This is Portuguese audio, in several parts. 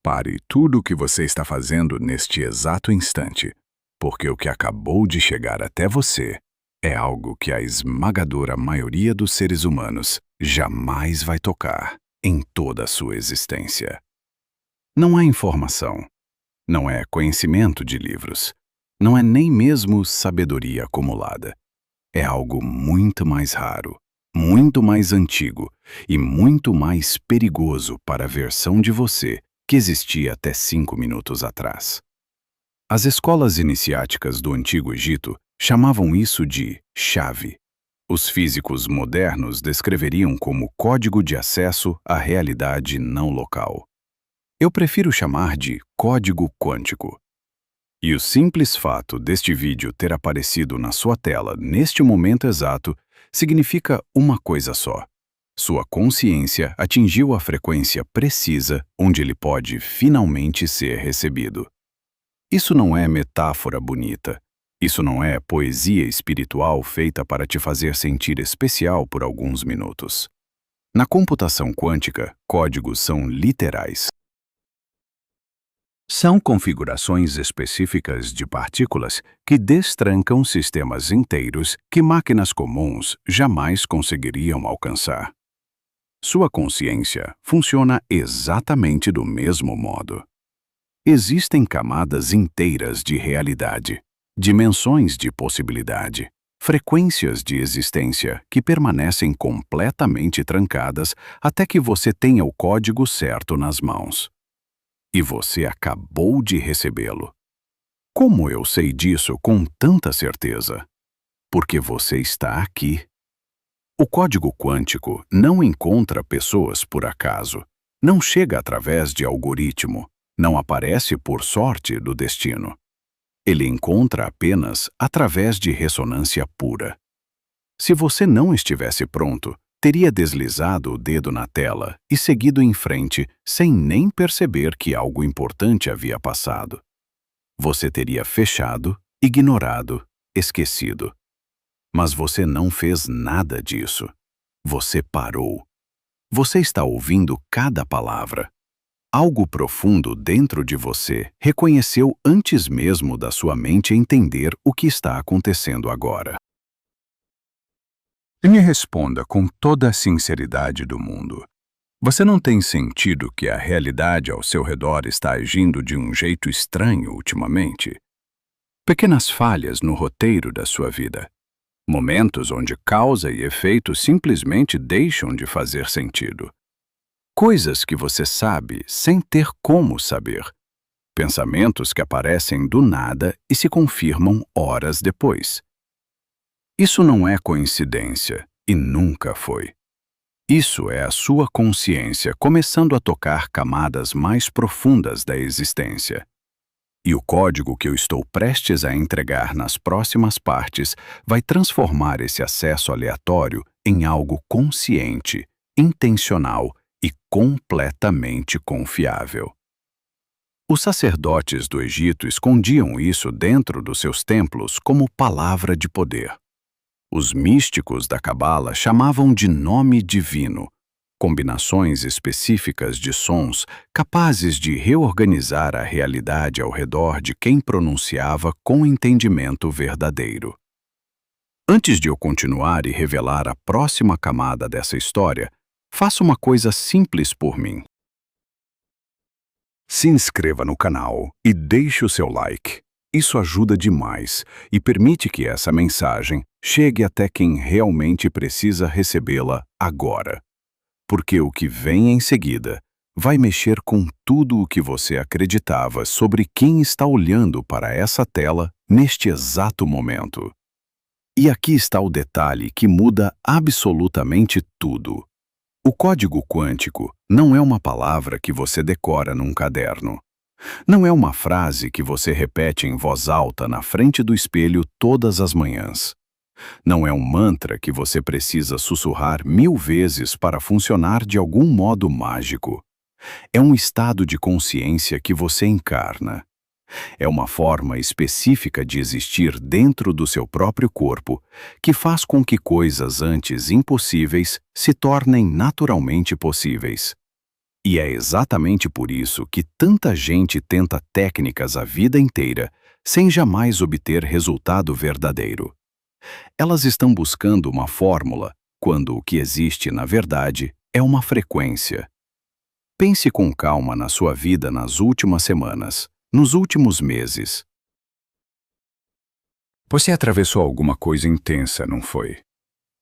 Pare tudo o que você está fazendo neste exato instante, porque o que acabou de chegar até você é algo que a esmagadora maioria dos seres humanos jamais vai tocar em toda a sua existência. Não é informação, não é conhecimento de livros, não é nem mesmo sabedoria acumulada. É algo muito mais raro, muito mais antigo e muito mais perigoso para a versão de você que existia até 5 minutos atrás. As escolas iniciáticas do Antigo Egito chamavam isso de chave. Os físicos modernos descreveriam como código de acesso à realidade não local. Eu prefiro chamar de código quântico. E o simples fato deste vídeo ter aparecido na sua tela neste momento exato significa uma coisa só. Sua consciência atingiu a frequência precisa onde ele pode finalmente ser recebido. Isso não é metáfora bonita. Isso não é poesia espiritual feita para te fazer sentir especial por alguns minutos. Na computação quântica, códigos são literais. São configurações específicas de partículas que destrancam sistemas inteiros que máquinas comuns jamais conseguiriam alcançar. Sua consciência funciona exatamente do mesmo modo. Existem camadas inteiras de realidade, dimensões de possibilidade, frequências de existência que permanecem completamente trancadas até que você tenha o código certo nas mãos. E você acabou de recebê-lo. Como eu sei disso com tanta certeza? Porque você está aqui. O código quântico não encontra pessoas por acaso, não chega através de algoritmo, não aparece por sorte do destino. Ele encontra apenas através de ressonância pura. Se você não estivesse pronto, teria deslizado o dedo na tela e seguido em frente sem nem perceber que algo importante havia passado. Você teria fechado, ignorado, esquecido. Mas você não fez nada disso. Você parou. Você está ouvindo cada palavra. Algo profundo dentro de você reconheceu antes mesmo da sua mente entender o que está acontecendo agora. E me responda com toda a sinceridade do mundo. Você não tem sentido que a realidade ao seu redor está agindo de um jeito estranho ultimamente? Pequenas falhas no roteiro da sua vida. Momentos onde causa e efeito simplesmente deixam de fazer sentido. Coisas que você sabe sem ter como saber. Pensamentos que aparecem do nada e se confirmam horas depois. Isso não é coincidência e nunca foi. Isso é a sua consciência começando a tocar camadas mais profundas da existência. E o código que eu estou prestes a entregar nas próximas partes vai transformar esse acesso aleatório em algo consciente, intencional e completamente confiável. Os sacerdotes do Egito escondiam isso dentro dos seus templos como palavra de poder. Os místicos da Cabala chamavam de nome divino, combinações específicas de sons capazes de reorganizar a realidade ao redor de quem pronunciava com entendimento verdadeiro. Antes de eu continuar e revelar a próxima camada dessa história, faça uma coisa simples por mim. Se inscreva no canal e deixe o seu like. Isso ajuda demais e permite que essa mensagem chegue até quem realmente precisa recebê-la agora. Porque o que vem em seguida vai mexer com tudo o que você acreditava sobre quem está olhando para essa tela neste exato momento. E aqui está o detalhe que muda absolutamente tudo. O código quântico não é uma palavra que você decora num caderno. Não é uma frase que você repete em voz alta na frente do espelho todas as manhãs. Não é um mantra que você precisa sussurrar 1000 vezes para funcionar de algum modo mágico. É um estado de consciência que você encarna. É uma forma específica de existir dentro do seu próprio corpo que faz com que coisas antes impossíveis se tornem naturalmente possíveis. E é exatamente por isso que tanta gente tenta técnicas a vida inteira, sem jamais obter resultado verdadeiro. Elas estão buscando uma fórmula, quando o que existe, na verdade, é uma frequência. Pense com calma na sua vida nas últimas semanas, nos últimos meses. Você atravessou alguma coisa intensa, não foi?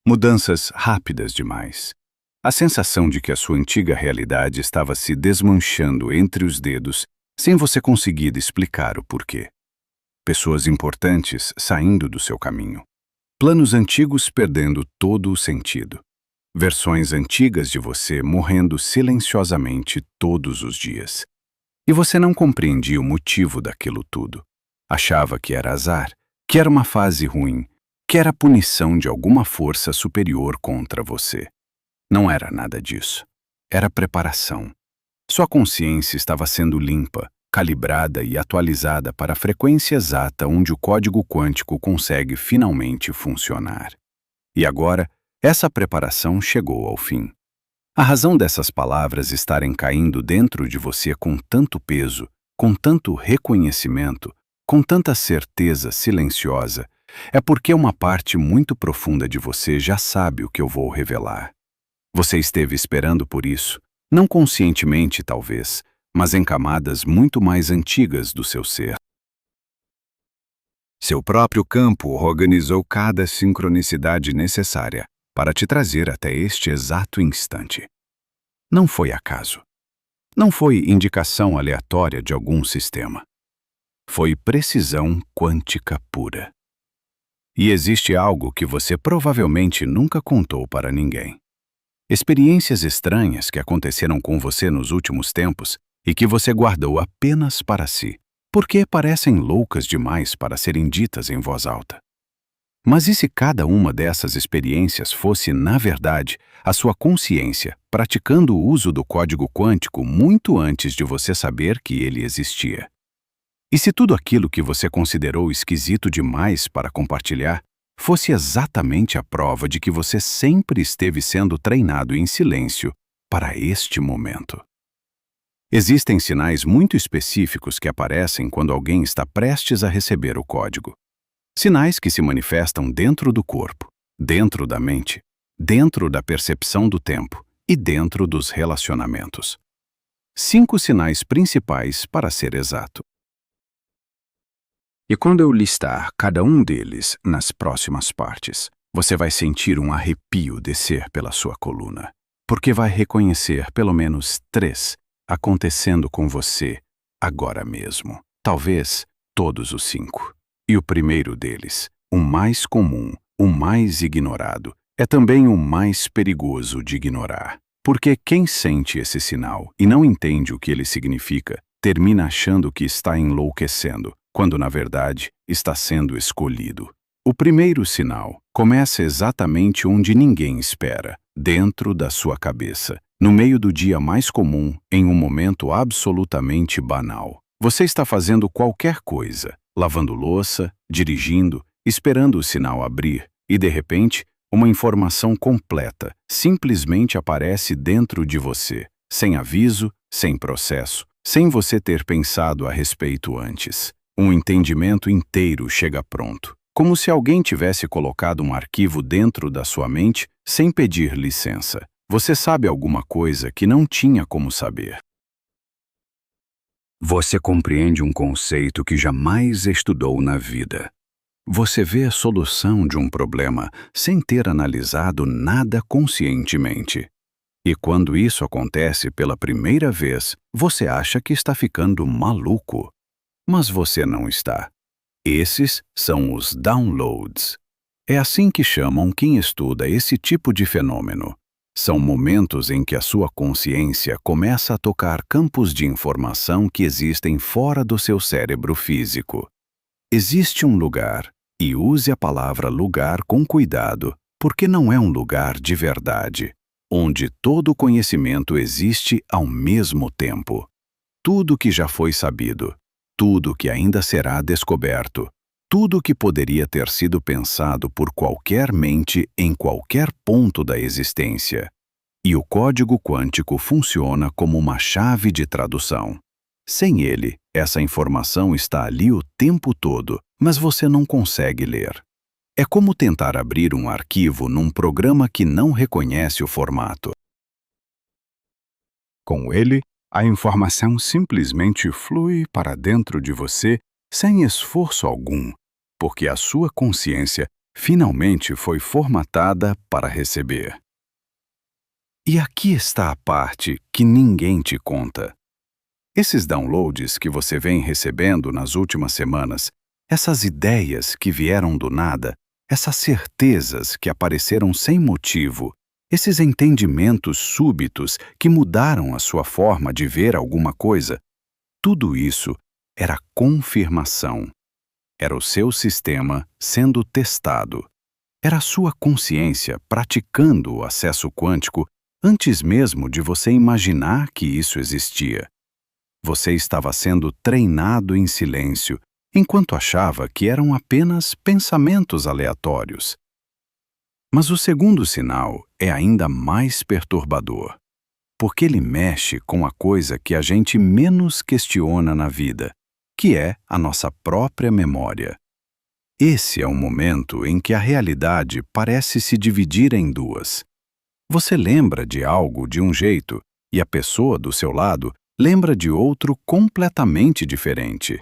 Mudanças rápidas demais. A sensação de que a sua antiga realidade estava se desmanchando entre os dedos, sem você conseguir explicar o porquê. Pessoas importantes saindo do seu caminho. Planos antigos perdendo todo o sentido. Versões antigas de você morrendo silenciosamente todos os dias. E você não compreendia o motivo daquilo tudo. Achava que era azar, que era uma fase ruim, que era punição de alguma força superior contra você. Não era nada disso. Era preparação. Sua consciência estava sendo limpa, calibrada e atualizada para a frequência exata onde o código quântico consegue finalmente funcionar. E agora, essa preparação chegou ao fim. A razão dessas palavras estarem caindo dentro de você com tanto peso, com tanto reconhecimento, com tanta certeza silenciosa, é porque uma parte muito profunda de você já sabe o que eu vou revelar. Você esteve esperando por isso, não conscientemente talvez, mas em camadas muito mais antigas do seu ser. Seu próprio campo organizou cada sincronicidade necessária para te trazer até este exato instante. Não foi acaso. Não foi indicação aleatória de algum sistema. Foi precisão quântica pura. E existe algo que você provavelmente nunca contou para ninguém. Experiências estranhas que aconteceram com você nos últimos tempos e que você guardou apenas para si, porque parecem loucas demais para serem ditas em voz alta. Mas e se cada uma dessas experiências fosse, na verdade, a sua consciência praticando o uso do código quântico muito antes de você saber que ele existia? E se tudo aquilo que você considerou esquisito demais para compartilhar fosse exatamente a prova de que você sempre esteve sendo treinado em silêncio para este momento? Existem sinais muito específicos que aparecem quando alguém está prestes a receber o código. Sinais que se manifestam dentro do corpo, dentro da mente, dentro da percepção do tempo e dentro dos relacionamentos. 5 sinais principais para ser exato. E quando eu listar cada um deles nas próximas partes, você vai sentir um arrepio descer pela sua coluna, porque vai reconhecer pelo menos 3 acontecendo com você agora mesmo. Talvez todos os 5. E o primeiro deles, o mais comum, o mais ignorado, é também o mais perigoso de ignorar. Porque quem sente esse sinal e não entende o que ele significa, termina achando que está enlouquecendo, quando na verdade está sendo escolhido. O primeiro sinal começa exatamente onde ninguém espera, dentro da sua cabeça, no meio do dia mais comum, em um momento absolutamente banal. Você está fazendo qualquer coisa, lavando louça, dirigindo, esperando o sinal abrir, e de repente, uma informação completa simplesmente aparece dentro de você, sem aviso, sem processo, sem você ter pensado a respeito antes. Um entendimento inteiro chega pronto, como se alguém tivesse colocado um arquivo dentro da sua mente sem pedir licença. Você sabe alguma coisa que não tinha como saber. Você compreende um conceito que jamais estudou na vida. Você vê a solução de um problema sem ter analisado nada conscientemente. E quando isso acontece pela primeira vez, você acha que está ficando maluco. Mas você não está. Esses são os downloads. É assim que chamam quem estuda esse tipo de fenômeno. São momentos em que a sua consciência começa a tocar campos de informação que existem fora do seu cérebro físico. Existe um lugar, e use a palavra lugar com cuidado, porque não é um lugar de verdade, onde todo o conhecimento existe ao mesmo tempo. Tudo que já foi sabido, tudo que ainda será descoberto, tudo que poderia ter sido pensado por qualquer mente em qualquer ponto da existência. E o código quântico funciona como uma chave de tradução. Sem ele, essa informação está ali o tempo todo, mas você não consegue ler. É como tentar abrir um arquivo num programa que não reconhece o formato. Com ele, a informação simplesmente flui para dentro de você sem esforço algum, porque a sua consciência finalmente foi formatada para receber. E aqui está a parte que ninguém te conta. Esses downloads que você vem recebendo nas últimas semanas, essas ideias que vieram do nada, essas certezas que apareceram sem motivo, esses entendimentos súbitos que mudaram a sua forma de ver alguma coisa, tudo isso era confirmação. Era o seu sistema sendo testado. Era a sua consciência praticando o acesso quântico antes mesmo de você imaginar que isso existia. Você estava sendo treinado em silêncio, enquanto achava que eram apenas pensamentos aleatórios. Mas o segundo sinal é ainda mais perturbador, porque ele mexe com a coisa que a gente menos questiona na vida, que é a nossa própria memória. Esse é o momento em que a realidade parece se dividir em duas. Você lembra de algo de um jeito e a pessoa do seu lado lembra de outro completamente diferente.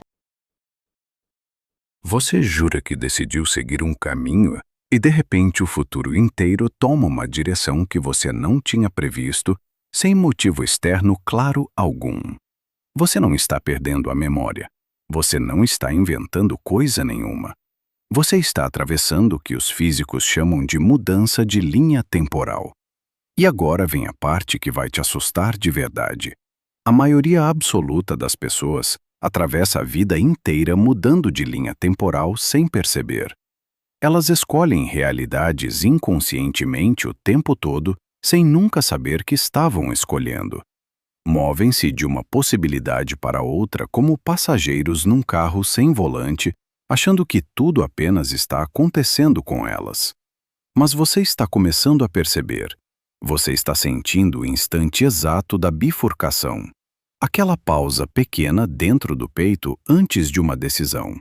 Você jura que decidiu seguir um caminho e de repente o futuro inteiro toma uma direção que você não tinha previsto, sem motivo externo claro algum. Você não está perdendo a memória. Você não está inventando coisa nenhuma. Você está atravessando o que os físicos chamam de mudança de linha temporal. E agora vem a parte que vai te assustar de verdade. A maioria absoluta das pessoas atravessa a vida inteira mudando de linha temporal sem perceber. Elas escolhem realidades inconscientemente o tempo todo, sem nunca saber que estavam escolhendo. Movem-se de uma possibilidade para outra como passageiros num carro sem volante, achando que tudo apenas está acontecendo com elas. Mas você está começando a perceber. Você está sentindo o instante exato da bifurcação. Aquela pausa pequena dentro do peito antes de uma decisão.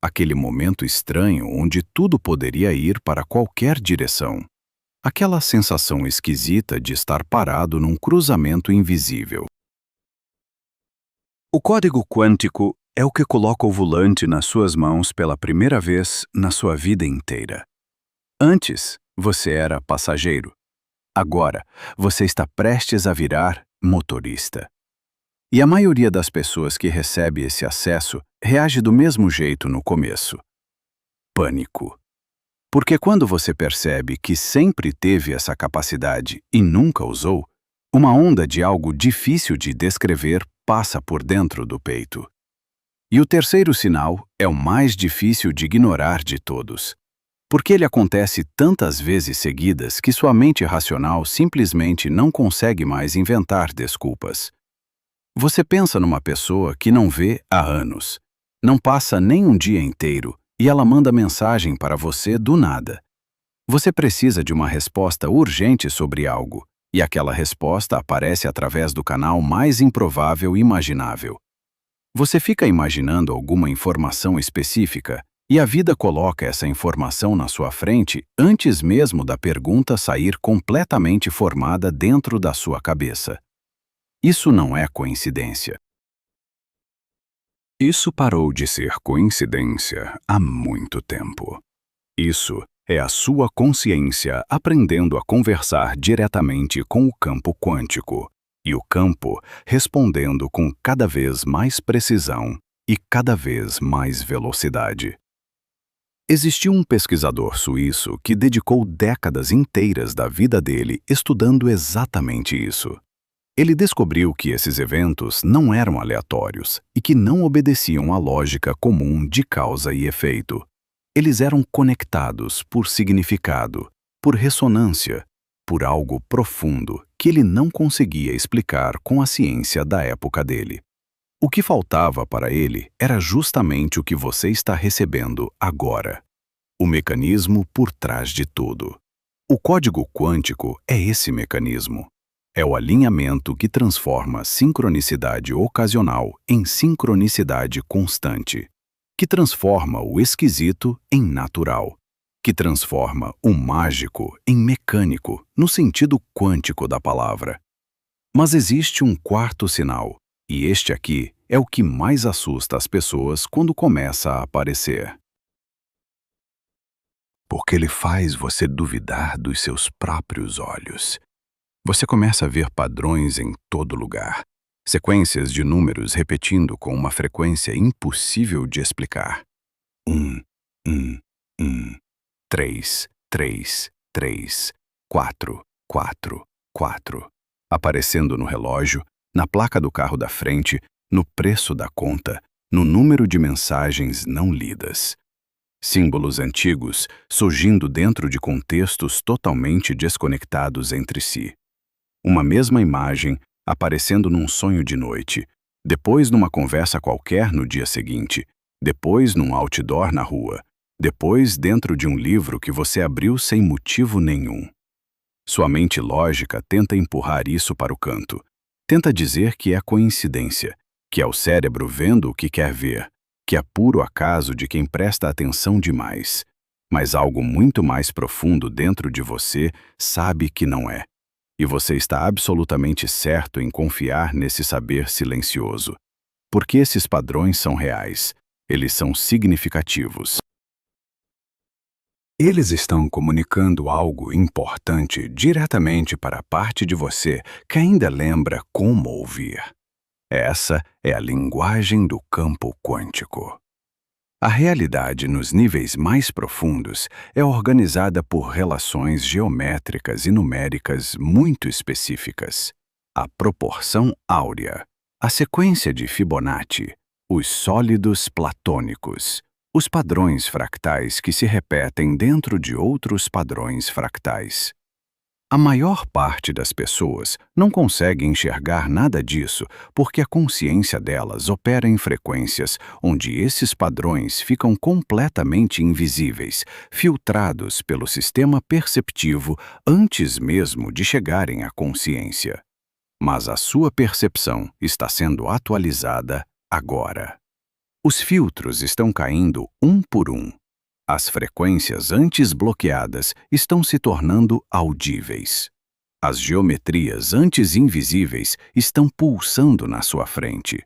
Aquele momento estranho onde tudo poderia ir para qualquer direção. Aquela sensação esquisita de estar parado num cruzamento invisível. O código quântico é o que coloca o volante nas suas mãos pela primeira vez na sua vida inteira. Antes, você era passageiro. Agora, você está prestes a virar motorista. E a maioria das pessoas que recebe esse acesso reage do mesmo jeito no começo. Pânico. Porque quando você percebe que sempre teve essa capacidade e nunca usou, uma onda de algo difícil de descrever passa por dentro do peito. E o terceiro sinal é o mais difícil de ignorar de todos. Porque ele acontece tantas vezes seguidas que sua mente racional simplesmente não consegue mais inventar desculpas. Você pensa numa pessoa que não vê há anos. Não passa nem um dia inteiro e ela manda mensagem para você do nada. Você precisa de uma resposta urgente sobre algo, e aquela resposta aparece através do canal mais improvável imaginável. Você fica imaginando alguma informação específica e a vida coloca essa informação na sua frente antes mesmo da pergunta sair completamente formada dentro da sua cabeça. Isso não é coincidência. Isso parou de ser coincidência há muito tempo. Isso é a sua consciência aprendendo a conversar diretamente com o campo quântico, e o campo respondendo com cada vez mais precisão e cada vez mais velocidade. Existiu um pesquisador suíço que dedicou décadas inteiras da vida dele estudando exatamente isso. Ele descobriu que esses eventos não eram aleatórios e que não obedeciam à lógica comum de causa e efeito. Eles eram conectados por significado, por ressonância, por algo profundo que ele não conseguia explicar com a ciência da época dele. O que faltava para ele era justamente o que você está recebendo agora. O mecanismo por trás de tudo. O código quântico é esse mecanismo. É o alinhamento que transforma sincronicidade ocasional em sincronicidade constante, que transforma o esquisito em natural, que transforma o mágico em mecânico, no sentido quântico da palavra. Mas existe um quarto sinal, e este aqui é o que mais assusta as pessoas quando começa a aparecer. Porque ele faz você duvidar dos seus próprios olhos. Você começa a ver padrões em todo lugar, sequências de números repetindo com uma frequência impossível de explicar. 1, 1, 1, 3, 3, 3, 4, 4, 4. Aparecendo no relógio, na placa do carro da frente, no preço da conta, no número de mensagens não lidas. Símbolos antigos surgindo dentro de contextos totalmente desconectados entre si. Uma mesma imagem aparecendo num sonho de noite, depois numa conversa qualquer no dia seguinte, depois num outdoor na rua, depois dentro de um livro que você abriu sem motivo nenhum. Sua mente lógica tenta empurrar isso para o canto. Tenta dizer que é coincidência, que é o cérebro vendo o que quer ver, que é puro acaso de quem presta atenção demais. Mas algo muito mais profundo dentro de você sabe que não é. E você está absolutamente certo em confiar nesse saber silencioso. Porque esses padrões são reais. Eles são significativos. Eles estão comunicando algo importante diretamente para a parte de você que ainda lembra como ouvir. Essa é a linguagem do campo quântico. A realidade nos níveis mais profundos é organizada por relações geométricas e numéricas muito específicas. A proporção áurea, a sequência de Fibonacci, os sólidos platônicos, os padrões fractais que se repetem dentro de outros padrões fractais. A maior parte das pessoas não consegue enxergar nada disso porque a consciência delas opera em frequências onde esses padrões ficam completamente invisíveis, filtrados pelo sistema perceptivo antes mesmo de chegarem à consciência. Mas a sua percepção está sendo atualizada agora. Os filtros estão caindo um por um. As frequências antes bloqueadas estão se tornando audíveis. As geometrias antes invisíveis estão pulsando na sua frente.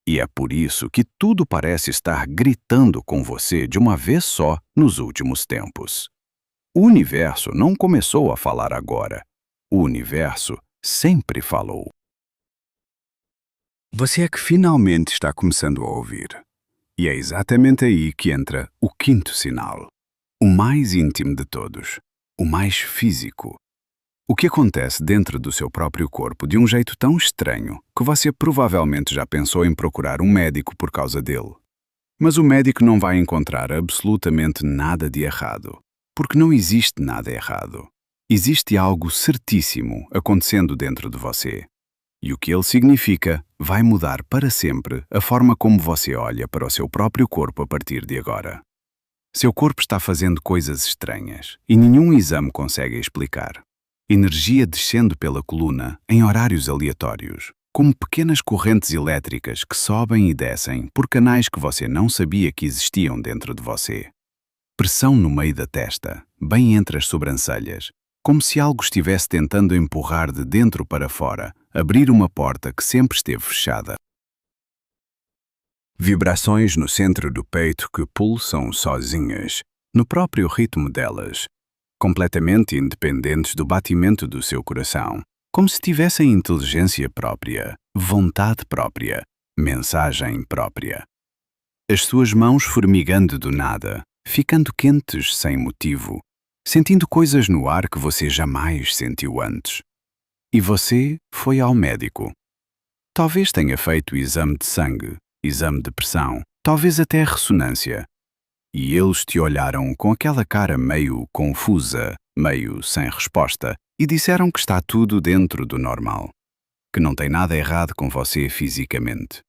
E é por isso que tudo parece estar gritando com você de uma vez só nos últimos tempos. O universo não começou a falar agora. O universo sempre falou. Você é que finalmente está começando a ouvir. E é exatamente aí que entra o quinto sinal. O mais íntimo de todos. O mais físico. O que acontece dentro do seu próprio corpo de um jeito tão estranho que você provavelmente já pensou em procurar um médico por causa dele. Mas o médico não vai encontrar absolutamente nada de errado. Porque não existe nada errado. Existe algo certíssimo acontecendo dentro de você. E o que ele significa vai mudar para sempre a forma como você olha para o seu próprio corpo a partir de agora. Seu corpo está fazendo coisas estranhas e nenhum exame consegue explicar. Energia descendo pela coluna em horários aleatórios, como pequenas correntes elétricas que sobem e descem por canais que você não sabia que existiam dentro de você. Pressão no meio da testa, bem entre as sobrancelhas, como se algo estivesse tentando empurrar de dentro para fora, abrir uma porta que sempre esteve fechada. Vibrações no centro do peito que pulsam sozinhas, no próprio ritmo delas, completamente independentes do batimento do seu coração, como se tivessem inteligência própria, vontade própria, mensagem própria. As suas mãos formigando do nada, ficando quentes sem motivo, sentindo coisas no ar que você jamais sentiu antes. E você foi ao médico. Talvez tenha feito exame de sangue, exame de pressão, talvez até ressonância. E eles te olharam com aquela cara meio confusa, meio sem resposta, e disseram que está tudo dentro do normal, que não tem nada errado com você fisicamente.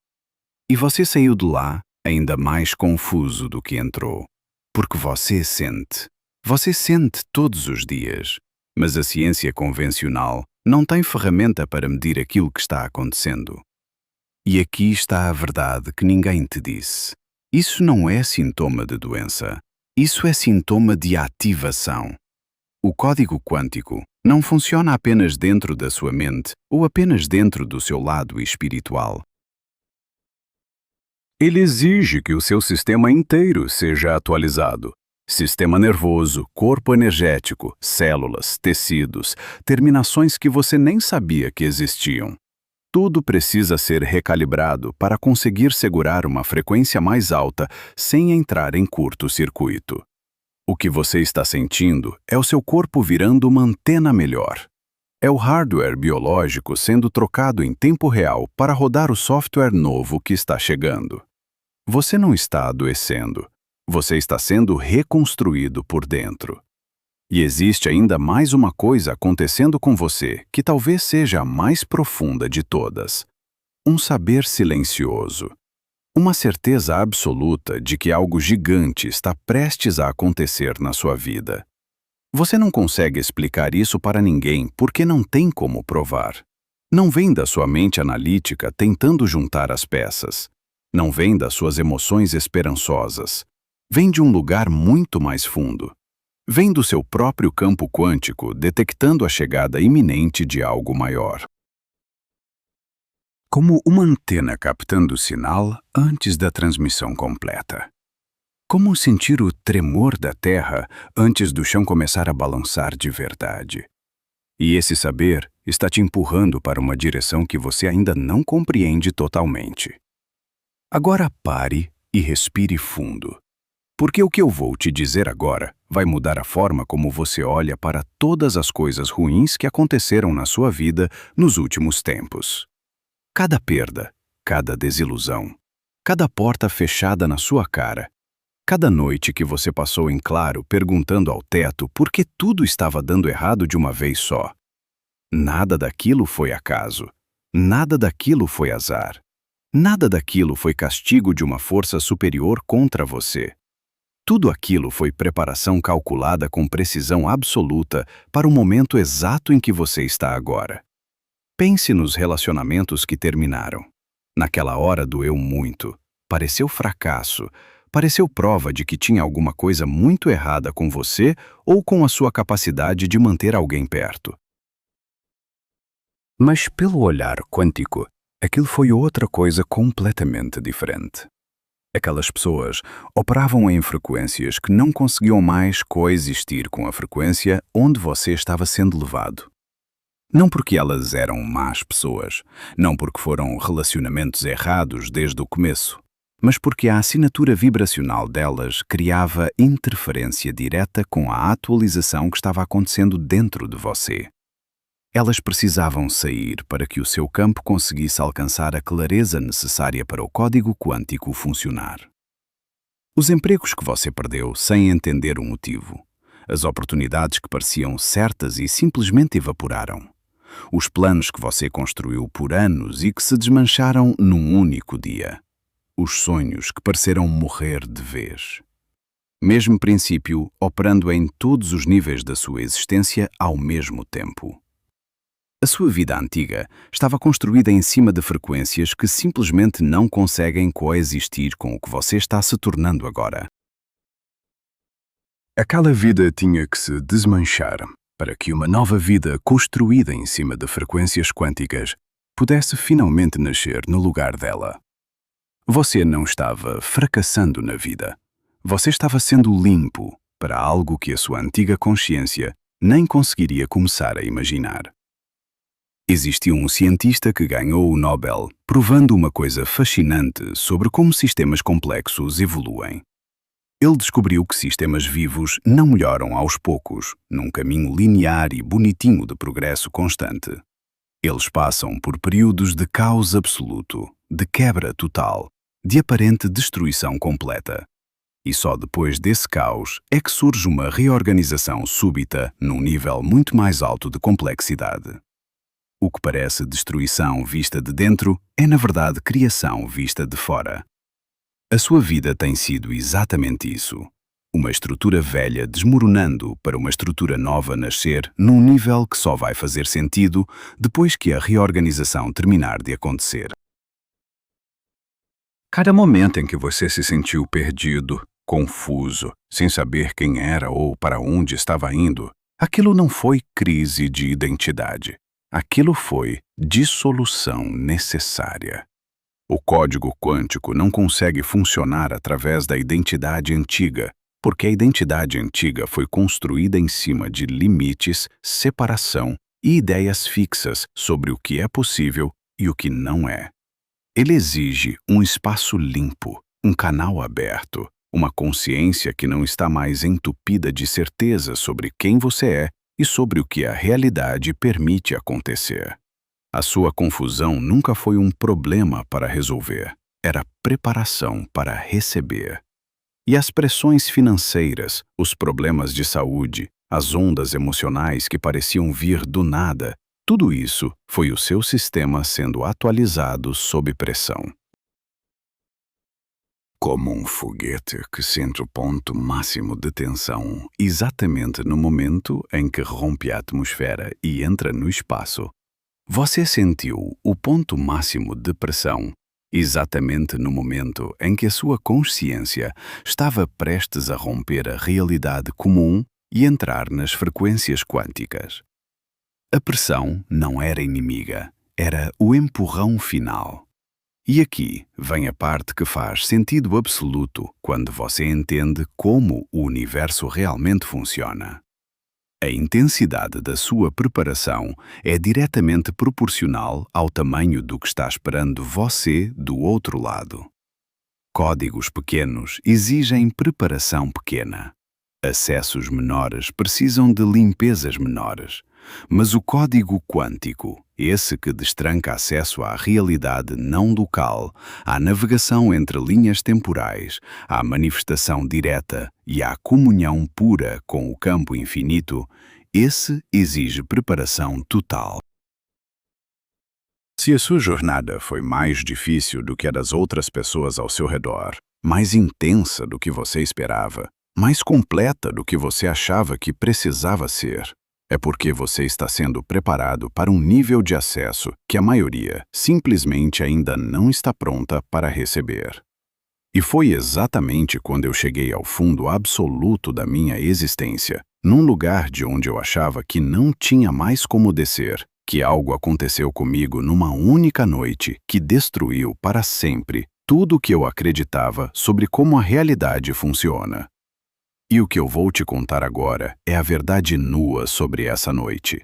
E você saiu de lá ainda mais confuso do que entrou, porque você sente todos os dias, mas a ciência convencional Não tem ferramenta para medir aquilo que está acontecendo. E aqui está a verdade que ninguém te disse. Isso não é sintoma de doença. Isso é sintoma de ativação. O código quântico não funciona apenas dentro da sua mente ou apenas dentro do seu lado espiritual. Ele exige que o seu sistema inteiro seja atualizado. Sistema nervoso, corpo energético, células, tecidos, terminações que você nem sabia que existiam. Tudo precisa ser recalibrado para conseguir segurar uma frequência mais alta sem entrar em curto-circuito. O que você está sentindo é o seu corpo virando uma antena melhor. É o hardware biológico sendo trocado em tempo real para rodar o software novo que está chegando. Você não está adoecendo. Você está sendo reconstruído por dentro. E existe ainda mais uma coisa acontecendo com você que talvez seja a mais profunda de todas. Um saber silencioso. Uma certeza absoluta de que algo gigante está prestes a acontecer na sua vida. Você não consegue explicar isso para ninguém porque não tem como provar. Não vem da sua mente analítica tentando juntar as peças. Não vem das suas emoções esperançosas. Vem de um lugar muito mais fundo. Vem do seu próprio campo quântico detectando a chegada iminente de algo maior. Como uma antena captando o sinal antes da transmissão completa. Como sentir o tremor da terra antes do chão começar a balançar de verdade. E esse saber está te empurrando para uma direção que você ainda não compreende totalmente. Agora pare e respire fundo. Porque o que eu vou te dizer agora vai mudar a forma como você olha para todas as coisas ruins que aconteceram na sua vida nos últimos tempos. Cada perda, cada desilusão, cada porta fechada na sua cara, cada noite que você passou em claro perguntando ao teto por que tudo estava dando errado de uma vez só. Nada daquilo foi acaso. Nada daquilo foi azar. Nada daquilo foi castigo de uma força superior contra você. Tudo aquilo foi preparação calculada com precisão absoluta para o momento exato em que você está agora. Pense nos relacionamentos que terminaram. Naquela hora doeu muito, pareceu fracasso, pareceu prova de que tinha alguma coisa muito errada com você ou com a sua capacidade de manter alguém perto. Mas pelo olhar quântico, aquilo foi outra coisa completamente diferente. Aquelas pessoas operavam em frequências que não conseguiam mais coexistir com a frequência onde você estava sendo levado. Não porque elas eram más pessoas, não porque foram relacionamentos errados desde o começo, mas porque a assinatura vibracional delas criava interferência direta com a atualização que estava acontecendo dentro de você. Elas precisavam sair para que o seu campo conseguisse alcançar a clareza necessária para o código quântico funcionar. Os empregos que você perdeu sem entender o motivo, as oportunidades que pareciam certas e simplesmente evaporaram, os planos que você construiu por anos e que se desmancharam num único dia, os sonhos que pareceram morrer de vez. Mesmo princípio operando em todos os níveis da sua existência ao mesmo tempo. A sua vida antiga estava construída em cima de frequências que simplesmente não conseguem coexistir com o que você está se tornando agora. Aquela vida tinha que se desmanchar para que uma nova vida construída em cima de frequências quânticas pudesse finalmente nascer no lugar dela. Você não estava fracassando na vida. Você estava sendo limpo para algo que a sua antiga consciência nem conseguiria começar a imaginar. Existiu um cientista que ganhou o Nobel provando uma coisa fascinante sobre como sistemas complexos evoluem. Ele descobriu que sistemas vivos não melhoram aos poucos, num caminho linear e bonitinho de progresso constante. Eles passam por períodos de caos absoluto, de quebra total, de aparente destruição completa. E só depois desse caos é que surge uma reorganização súbita num nível muito mais alto de complexidade. O que parece destruição vista de dentro é, na verdade, criação vista de fora. A sua vida tem sido exatamente isso. Uma estrutura velha desmoronando para uma estrutura nova nascer num nível que só vai fazer sentido depois que a reorganização terminar de acontecer. Cada momento em que você se sentiu perdido, confuso, sem saber quem era ou para onde estava indo, aquilo não foi crise de identidade. Aquilo foi dissolução necessária. O código quântico não consegue funcionar através da identidade antiga, porque a identidade antiga foi construída em cima de limites, separação e ideias fixas sobre o que é possível e o que não é. Ele exige um espaço limpo, um canal aberto, uma consciência que não está mais entupida de certeza sobre quem você é e sobre o que a realidade permite acontecer. A sua confusão nunca foi um problema para resolver, era preparação para receber. E as pressões financeiras, os problemas de saúde, as ondas emocionais que pareciam vir do nada, tudo isso foi o seu sistema sendo atualizado sob pressão. Como um foguete que sente o ponto máximo de tensão exatamente no momento em que rompe a atmosfera e entra no espaço, você sentiu o ponto máximo de pressão exatamente no momento em que a sua consciência estava prestes a romper a realidade comum e entrar nas frequências quânticas. A pressão não era inimiga, era o empurrão final. E aqui vem a parte que faz sentido absoluto quando você entende como o universo realmente funciona. A intensidade da sua preparação é diretamente proporcional ao tamanho do que está esperando você do outro lado. Códigos pequenos exigem preparação pequena. Acessos menores precisam de limpezas menores. Mas o código quântico, esse que destranca acesso à realidade não local, à navegação entre linhas temporais, à manifestação direta e à comunhão pura com o campo infinito, esse exige preparação total. Se a sua jornada foi mais difícil do que a das outras pessoas ao seu redor, mais intensa do que você esperava, mais completa do que você achava que precisava ser, é porque você está sendo preparado para um nível de acesso que a maioria simplesmente ainda não está pronta para receber. E foi exatamente quando eu cheguei ao fundo absoluto da minha existência, num lugar de onde eu achava que não tinha mais como descer, que algo aconteceu comigo numa única noite que destruiu para sempre tudo o que eu acreditava sobre como a realidade funciona. E o que eu vou te contar agora é a verdade nua sobre essa noite.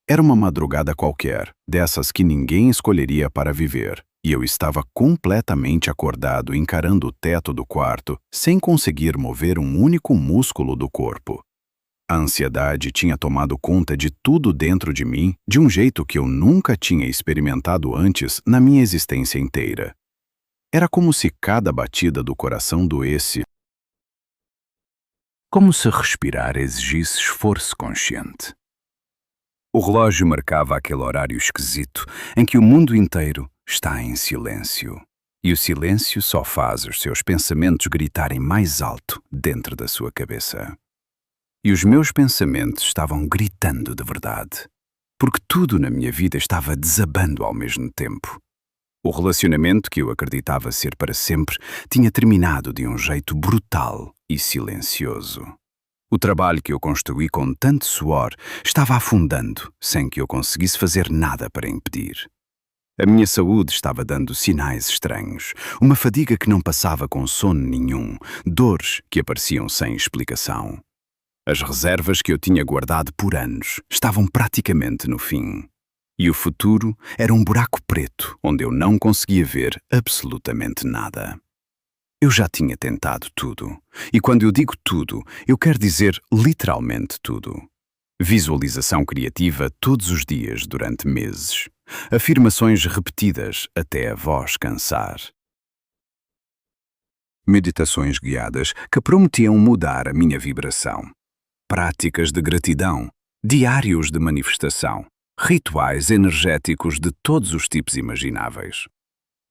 Era uma madrugada qualquer, dessas que ninguém escolheria para viver, e eu estava completamente acordado encarando o teto do quarto, sem conseguir mover um único músculo do corpo. A ansiedade tinha tomado conta de tudo dentro de mim de um jeito que eu nunca tinha experimentado antes na minha existência inteira. Era como se cada batida do coração doesse, como se respirar exigisse esforço consciente. O relógio marcava aquele horário esquisito em que o mundo inteiro está em silêncio. E o silêncio só faz os seus pensamentos gritarem mais alto dentro da sua cabeça. E os meus pensamentos estavam gritando de verdade, porque tudo na minha vida estava desabando ao mesmo tempo. O relacionamento que eu acreditava ser para sempre tinha terminado de um jeito brutal e silencioso. O trabalho que eu construí com tanto suor estava afundando sem que eu conseguisse fazer nada para impedir. A minha saúde estava dando sinais estranhos, uma fadiga que não passava com sono nenhum, dores que apareciam sem explicação. As reservas que eu tinha guardado por anos estavam praticamente no fim. E o futuro era um buraco preto onde eu não conseguia ver absolutamente nada. Eu já tinha tentado tudo. E quando eu digo tudo, eu quero dizer literalmente tudo. Visualização criativa todos os dias durante meses. Afirmações repetidas até a voz cansar. Meditações guiadas que prometiam mudar a minha vibração. Práticas de gratidão, diários de manifestação, rituais energéticos de todos os tipos imagináveis.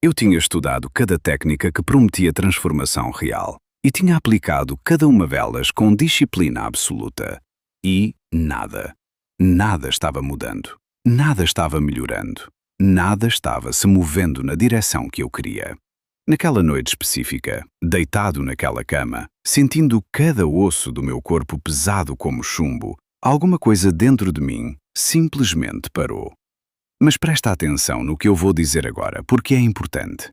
Eu tinha estudado cada técnica que prometia transformação real, e tinha aplicado cada uma delas com disciplina absoluta. E nada. Nada estava mudando. Nada estava melhorando. Nada estava se movendo na direção que eu queria. Naquela noite específica, deitado naquela cama, sentindo cada osso do meu corpo pesado como chumbo, alguma coisa dentro de mim simplesmente parou. Mas presta atenção no que eu vou dizer agora, porque é importante.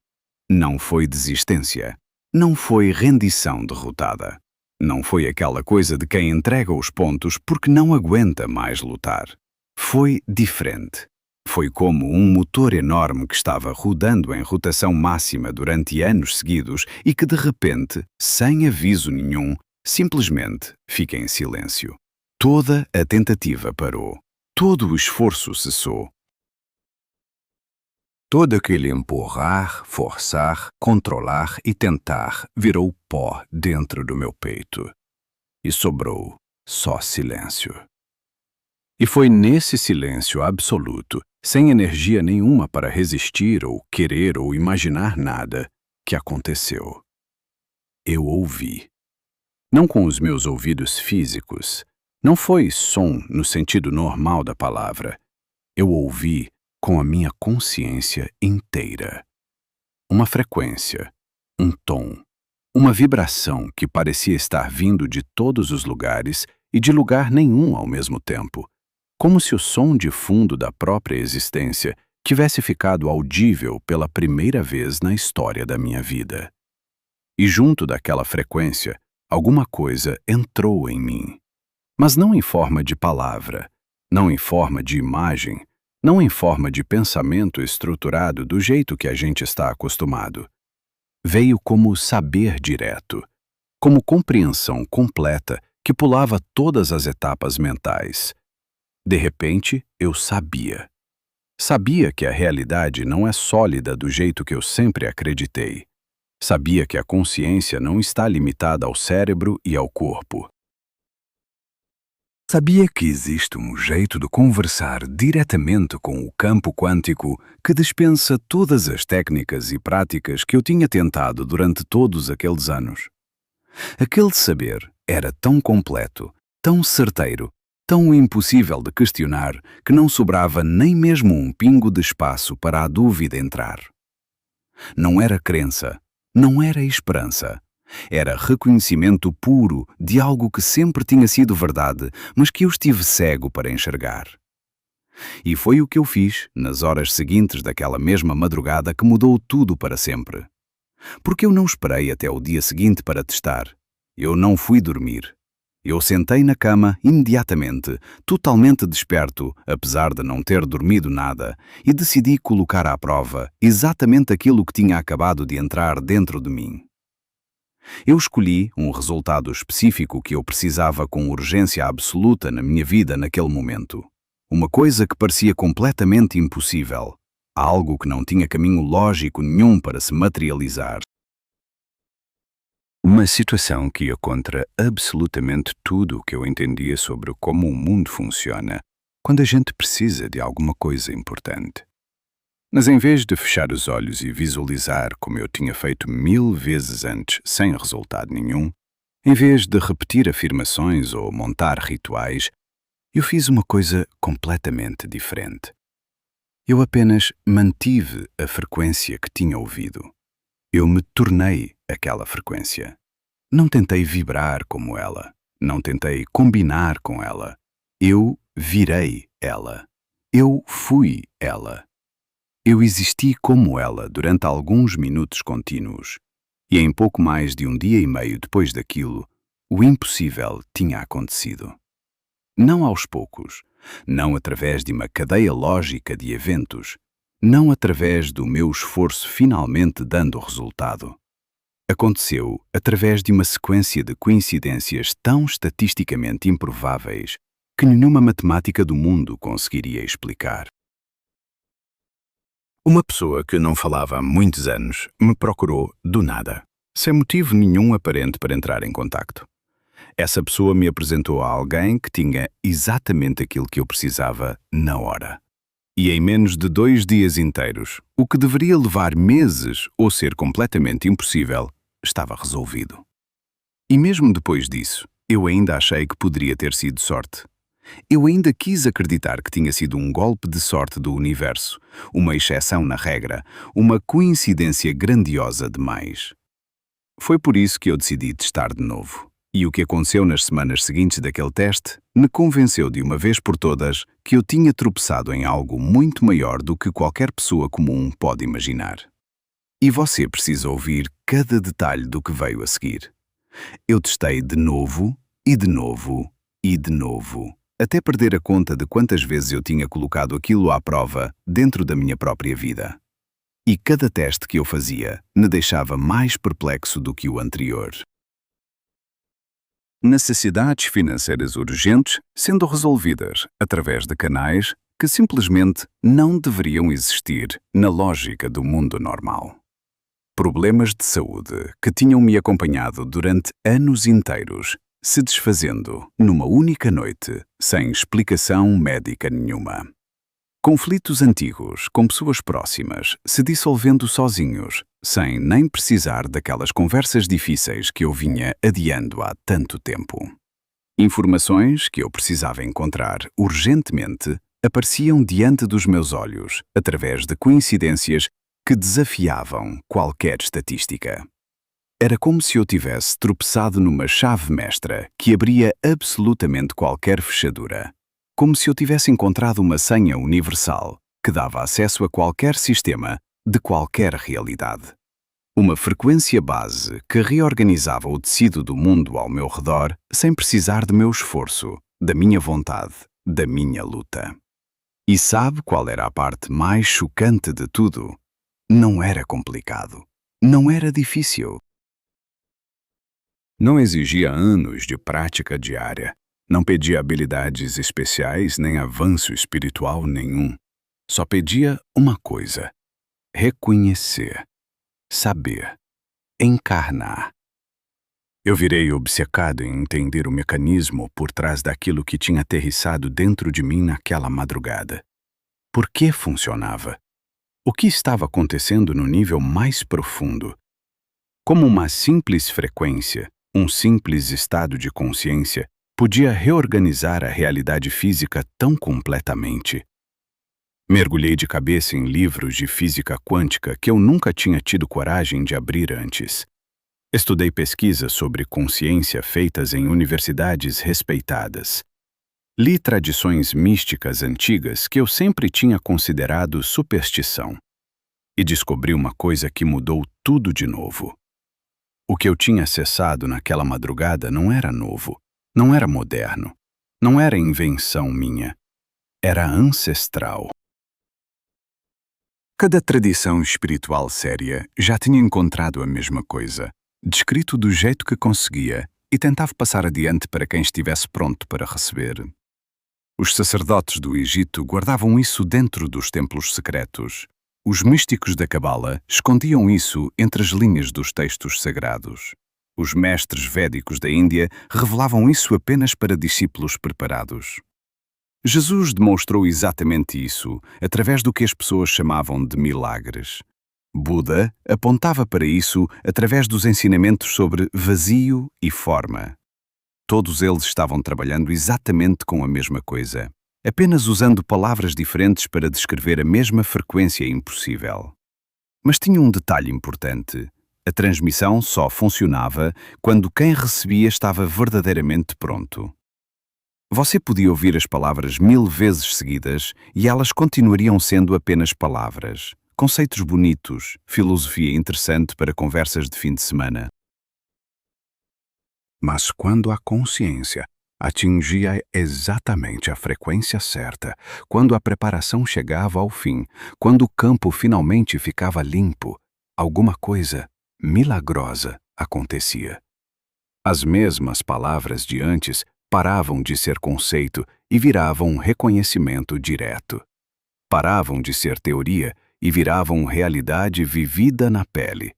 Não foi desistência. Não foi rendição derrotada. Não foi aquela coisa de quem entrega os pontos porque não aguenta mais lutar. Foi diferente. Foi como um motor enorme que estava rodando em rotação máxima durante anos seguidos e que de repente, sem aviso nenhum, simplesmente fica em silêncio. Toda a tentativa parou. Todo o esforço cessou. Todo aquele empurrar, forçar, controlar e tentar virou pó dentro do meu peito. E sobrou só silêncio. E foi nesse silêncio absoluto, sem energia nenhuma para resistir ou querer ou imaginar nada, que aconteceu. Eu ouvi. Não com os meus ouvidos físicos. Não foi som no sentido normal da palavra. Eu ouvi com a minha consciência inteira. Uma frequência, um tom, uma vibração que parecia estar vindo de todos os lugares e de lugar nenhum ao mesmo tempo, como se o som de fundo da própria existência tivesse ficado audível pela primeira vez na história da minha vida. E junto daquela frequência, alguma coisa entrou em mim. Mas não em forma de palavra, não em forma de imagem, não em forma de pensamento estruturado do jeito que a gente está acostumado. Veio como saber direto, como compreensão completa que pulava todas as etapas mentais. De repente, eu sabia. Sabia que a realidade não é sólida do jeito que eu sempre acreditei. Sabia que a consciência não está limitada ao cérebro e ao corpo. Sabia que existe um jeito de conversar diretamente com o campo quântico que dispensa todas as técnicas e práticas que eu tinha tentado durante todos aqueles anos. Aquele saber era tão completo, tão certeiro, tão impossível de questionar que não sobrava nem mesmo um pingo de espaço para a dúvida entrar. Não era crença, não era esperança. Era reconhecimento puro de algo que sempre tinha sido verdade, mas que eu estive cego para enxergar. E foi o que eu fiz nas horas seguintes daquela mesma madrugada que mudou tudo para sempre. Porque eu não esperei até o dia seguinte para testar. Eu não fui dormir. Eu sentei na cama imediatamente, totalmente desperto, apesar de não ter dormido nada, e decidi colocar à prova exatamente aquilo que tinha acabado de entrar dentro de mim. Eu escolhi um resultado específico que eu precisava com urgência absoluta na minha vida naquele momento. Uma coisa que parecia completamente impossível. Algo que não tinha caminho lógico nenhum para se materializar. Uma situação que ia contra absolutamente tudo o que eu entendia sobre como o mundo funciona quando a gente precisa de alguma coisa importante. Mas em vez de fechar os olhos e visualizar como eu tinha feito 1000 vezes antes sem resultado nenhum, em vez de repetir afirmações ou montar rituais, eu fiz uma coisa completamente diferente. Eu apenas mantive a frequência que tinha ouvido. Eu me tornei aquela frequência. Não tentei vibrar como ela. Não tentei combinar com ela. Eu virei ela. Eu fui ela. Eu existi como ela durante alguns minutos contínuos, e em pouco mais de um dia e meio depois daquilo, o impossível tinha acontecido. Não aos poucos, não através de uma cadeia lógica de eventos, não através do meu esforço finalmente dando resultado. Aconteceu através de uma sequência de coincidências tão estatisticamente improváveis que nenhuma matemática do mundo conseguiria explicar. Uma pessoa que não falava há muitos anos me procurou do nada, sem motivo nenhum aparente para entrar em contacto. Essa pessoa me apresentou a alguém que tinha exatamente aquilo que eu precisava na hora. E em menos de 2 dias inteiros, o que deveria levar meses ou ser completamente impossível, estava resolvido. E mesmo depois disso, eu ainda achei que poderia ter sido sorte. Eu ainda quis acreditar que tinha sido um golpe de sorte do universo, uma exceção na regra, uma coincidência grandiosa demais. Foi por isso que eu decidi testar de novo. E o que aconteceu nas semanas seguintes daquele teste me convenceu de uma vez por todas que eu tinha tropeçado em algo muito maior do que qualquer pessoa comum pode imaginar. E você precisa ouvir cada detalhe do que veio a seguir. Eu testei de novo, e de novo, e de novo, até perder a conta de quantas vezes eu tinha colocado aquilo à prova dentro da minha própria vida. E cada teste que eu fazia me deixava mais perplexo do que o anterior. Necessidades financeiras urgentes sendo resolvidas através de canais que simplesmente não deveriam existir na lógica do mundo normal. Problemas de saúde que tinham me acompanhado durante anos inteiros, se desfazendo numa única noite, sem explicação médica nenhuma. Conflitos antigos com pessoas próximas se dissolvendo sozinhos, sem nem precisar daquelas conversas difíceis que eu vinha adiando há tanto tempo. Informações que eu precisava encontrar urgentemente apareciam diante dos meus olhos, através de coincidências que desafiavam qualquer estatística. Era como se eu tivesse tropeçado numa chave mestra que abria absolutamente qualquer fechadura. Como se eu tivesse encontrado uma senha universal que dava acesso a qualquer sistema de qualquer realidade. Uma frequência base que reorganizava o tecido do mundo ao meu redor sem precisar de meu esforço, da minha vontade, da minha luta. E sabe qual era a parte mais chocante de tudo? Não era complicado. Não era difícil. Não exigia anos de prática diária. Não pedia habilidades especiais nem avanço espiritual nenhum. Só pedia uma coisa: reconhecer, saber, encarnar. Eu virei obcecado em entender o mecanismo por trás daquilo que tinha aterrissado dentro de mim naquela madrugada. Por que funcionava? O que estava acontecendo no nível mais profundo? Como uma simples frequência, um simples estado de consciência, podia reorganizar a realidade física tão completamente. Mergulhei de cabeça em livros de física quântica que eu nunca tinha tido coragem de abrir antes. Estudei pesquisas sobre consciência feitas em universidades respeitadas. Li tradições místicas antigas que eu sempre tinha considerado superstição. E descobri uma coisa que mudou tudo de novo. O que eu tinha acessado naquela madrugada não era novo. Não era moderno, não era invenção minha, era ancestral. Cada tradição espiritual séria já tinha encontrado a mesma coisa, descrito do jeito que conseguia e tentava passar adiante para quem estivesse pronto para receber. Os sacerdotes do Egito guardavam isso dentro dos templos secretos. Os místicos da Cabala escondiam isso entre as linhas dos textos sagrados. Os mestres védicos da Índia revelavam isso apenas para discípulos preparados. Jesus demonstrou exatamente isso através do que as pessoas chamavam de milagres. Buda apontava para isso através dos ensinamentos sobre vazio e forma. Todos eles estavam trabalhando exatamente com a mesma coisa, apenas usando palavras diferentes para descrever a mesma frequência impossível. Mas tinha um detalhe importante. A transmissão só funcionava quando quem recebia estava verdadeiramente pronto. Você podia ouvir as palavras 1000 vezes seguidas e elas continuariam sendo apenas palavras, conceitos bonitos, filosofia interessante para conversas de fim de semana. Mas quando a consciência atingia exatamente a frequência certa, quando a preparação chegava ao fim, quando o campo finalmente ficava limpo, alguma coisa milagrosa acontecia. As mesmas palavras de antes paravam de ser conceito e viravam reconhecimento direto. Paravam de ser teoria e viravam realidade vivida na pele.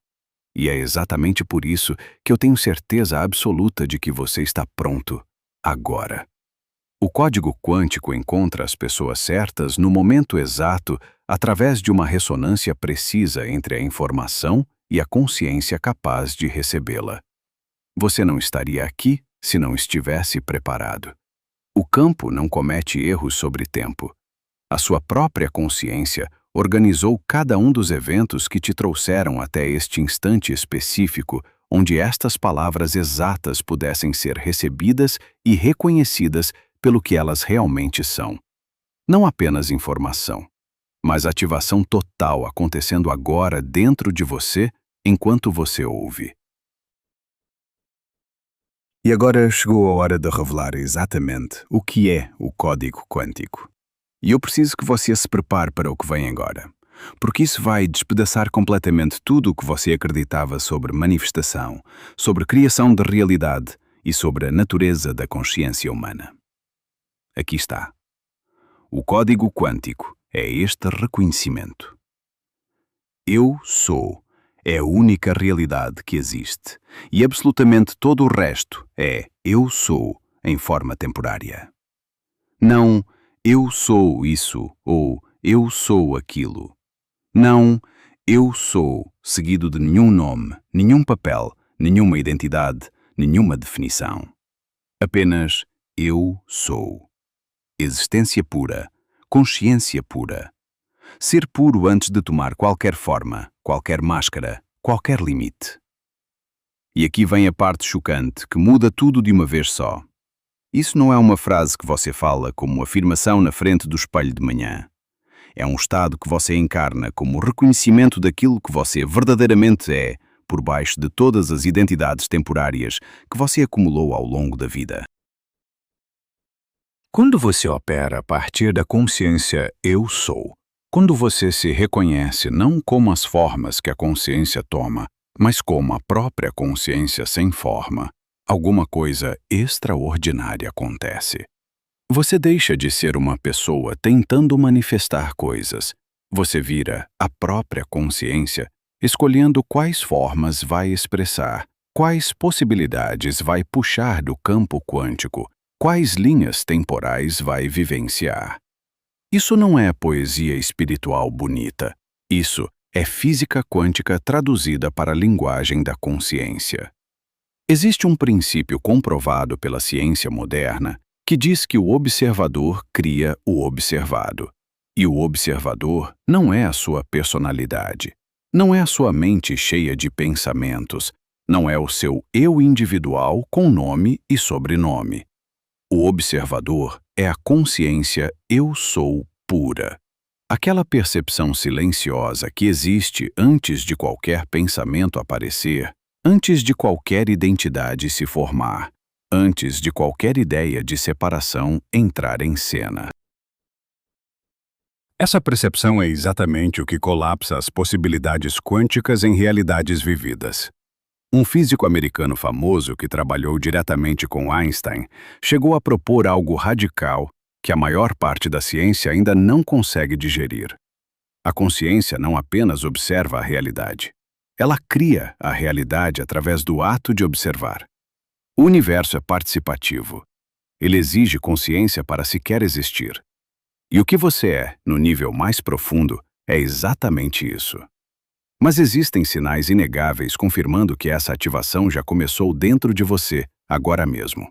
E é exatamente por isso que eu tenho certeza absoluta de que você está pronto, agora. O código quântico encontra as pessoas certas no momento exato através de uma ressonância precisa entre a informação e a consciência capaz de recebê-la. Você não estaria aqui se não estivesse preparado. O campo não comete erros sobre tempo. A sua própria consciência organizou cada um dos eventos que te trouxeram até este instante específico, onde estas palavras exatas pudessem ser recebidas e reconhecidas pelo que elas realmente são. Não apenas informação, mas ativação total acontecendo agora dentro de você enquanto você ouve. E agora chegou a hora de revelar exatamente o que é o código quântico. E eu preciso que você se prepare para o que vem agora, porque isso vai despedaçar completamente tudo o que você acreditava sobre manifestação, sobre criação de realidade e sobre a natureza da consciência humana. Aqui está. O código quântico é este reconhecimento. Eu sou é a única realidade que existe, e absolutamente todo o resto é eu sou em forma temporária. Não eu sou isso ou eu sou aquilo. Não eu sou seguido de nenhum nome, nenhum papel, nenhuma identidade, nenhuma definição. Apenas eu sou. Existência pura, consciência pura. Ser puro antes de tomar qualquer forma, qualquer máscara, qualquer limite. E aqui vem a parte chocante que muda tudo de uma vez só. Isso não é uma frase que você fala como afirmação na frente do espelho de manhã. É um estado que você encarna como reconhecimento daquilo que você verdadeiramente é, por baixo de todas as identidades temporárias que você acumulou ao longo da vida. Quando você opera a partir da consciência eu sou, quando você se reconhece não como as formas que a consciência toma, mas como a própria consciência sem forma, alguma coisa extraordinária acontece. Você deixa de ser uma pessoa tentando manifestar coisas. Você vira a própria consciência, escolhendo quais formas vai expressar, quais possibilidades vai puxar do campo quântico, quais linhas temporais vai vivenciar. Isso não é poesia espiritual bonita. Isso é física quântica traduzida para a linguagem da consciência. Existe um princípio comprovado pela ciência moderna que diz que o observador cria o observado. E o observador não é a sua personalidade, não é a sua mente cheia de pensamentos, não é o seu eu individual com nome e sobrenome. O observador é a consciência eu sou pura. Aquela percepção silenciosa que existe antes de qualquer pensamento aparecer, antes de qualquer identidade se formar, antes de qualquer ideia de separação entrar em cena. Essa percepção é exatamente o que colapsa as possibilidades quânticas em realidades vividas. Um físico americano famoso que trabalhou diretamente com Einstein chegou a propor algo radical que a maior parte da ciência ainda não consegue digerir. A consciência não apenas observa a realidade, ela cria a realidade através do ato de observar. O universo é participativo. Ele exige consciência para sequer existir. E o que você é, no nível mais profundo, é exatamente isso. Mas existem sinais inegáveis confirmando que essa ativação já começou dentro de você, agora mesmo.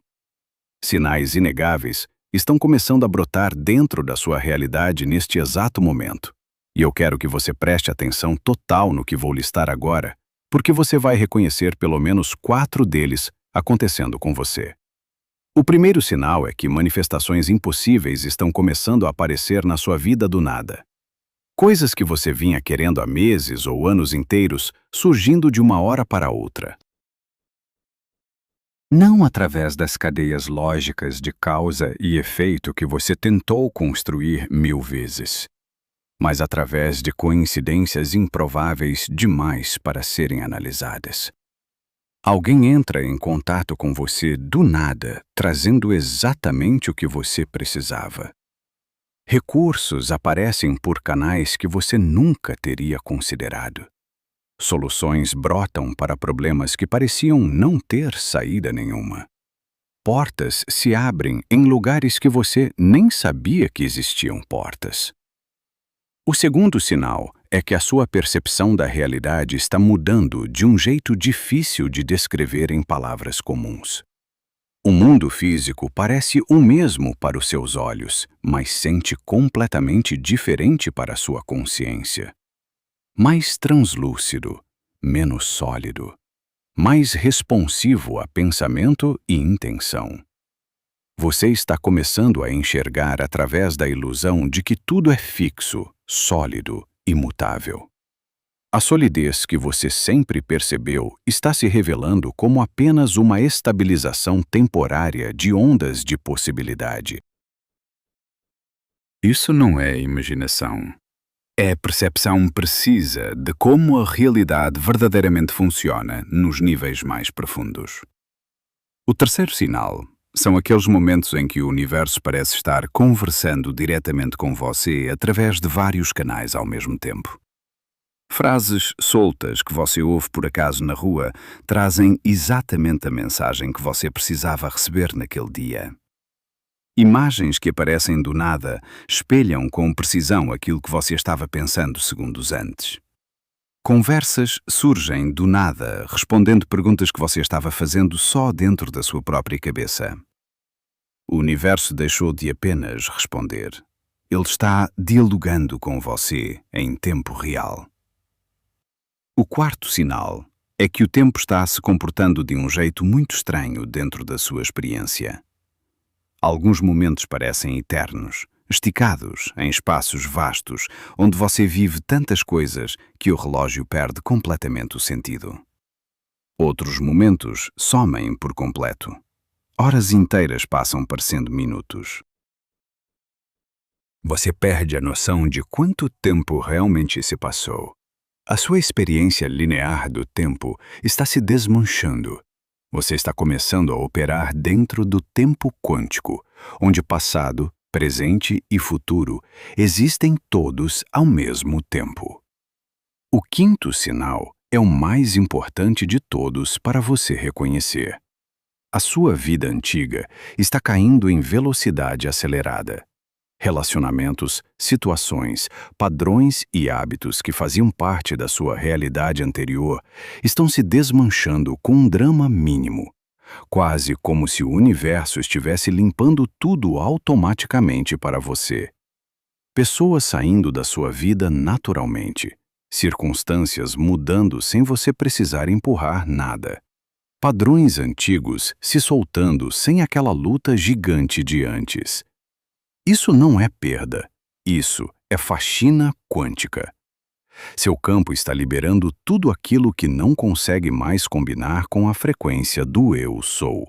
Sinais inegáveis estão começando a brotar dentro da sua realidade neste exato momento. E eu quero que você preste atenção total no que vou listar agora, porque você vai reconhecer pelo menos 4 deles acontecendo com você. O primeiro sinal é que manifestações impossíveis estão começando a aparecer na sua vida do nada. Coisas que você vinha querendo há meses ou anos inteiros, surgindo de uma hora para outra. Não através das cadeias lógicas de causa e efeito que você tentou construir 1000 vezes, mas através de coincidências improváveis demais para serem analisadas. Alguém entra em contato com você do nada, trazendo exatamente o que você precisava. Recursos aparecem por canais que você nunca teria considerado. Soluções brotam para problemas que pareciam não ter saída nenhuma. Portas se abrem em lugares que você nem sabia que existiam portas. O segundo sinal é que a sua percepção da realidade está mudando de um jeito difícil de descrever em palavras comuns. O mundo físico parece o mesmo para os seus olhos, mas sente completamente diferente para a sua consciência. Mais translúcido, menos sólido, mais responsivo a pensamento e intenção. Você está começando a enxergar através da ilusão de que tudo é fixo, sólido, imutável. A solidez que você sempre percebeu está se revelando como apenas uma estabilização temporária de ondas de possibilidade. Isso não é imaginação. É percepção precisa de como a realidade verdadeiramente funciona nos níveis mais profundos. O terceiro sinal são aqueles momentos em que o universo parece estar conversando diretamente com você através de vários canais ao mesmo tempo. Frases soltas que você ouve por acaso na rua trazem exatamente a mensagem que você precisava receber naquele dia. Imagens que aparecem do nada espelham com precisão aquilo que você estava pensando segundos antes. Conversas surgem do nada, respondendo perguntas que você estava fazendo só dentro da sua própria cabeça. O universo deixou de apenas responder. Ele está dialogando com você em tempo real. O quarto sinal é que o tempo está se comportando de um jeito muito estranho dentro da sua experiência. Alguns momentos parecem eternos, esticados em espaços vastos, onde você vive tantas coisas que o relógio perde completamente o sentido. Outros momentos somem por completo. Horas inteiras passam parecendo minutos. Você perde a noção de quanto tempo realmente se passou. A sua experiência linear do tempo está se desmanchando. Você está começando a operar dentro do tempo quântico, onde passado, presente e futuro existem todos ao mesmo tempo. O quinto sinal é o mais importante de todos para você reconhecer. A sua vida antiga está caindo em velocidade acelerada. Relacionamentos, situações, padrões e hábitos que faziam parte da sua realidade anterior estão se desmanchando com um drama mínimo, quase como se o universo estivesse limpando tudo automaticamente para você. Pessoas saindo da sua vida naturalmente, circunstâncias mudando sem você precisar empurrar nada. Padrões antigos se soltando sem aquela luta gigante de antes. Isso não é perda, isso é faxina quântica. Seu campo está liberando tudo aquilo que não consegue mais combinar com a frequência do Eu Sou.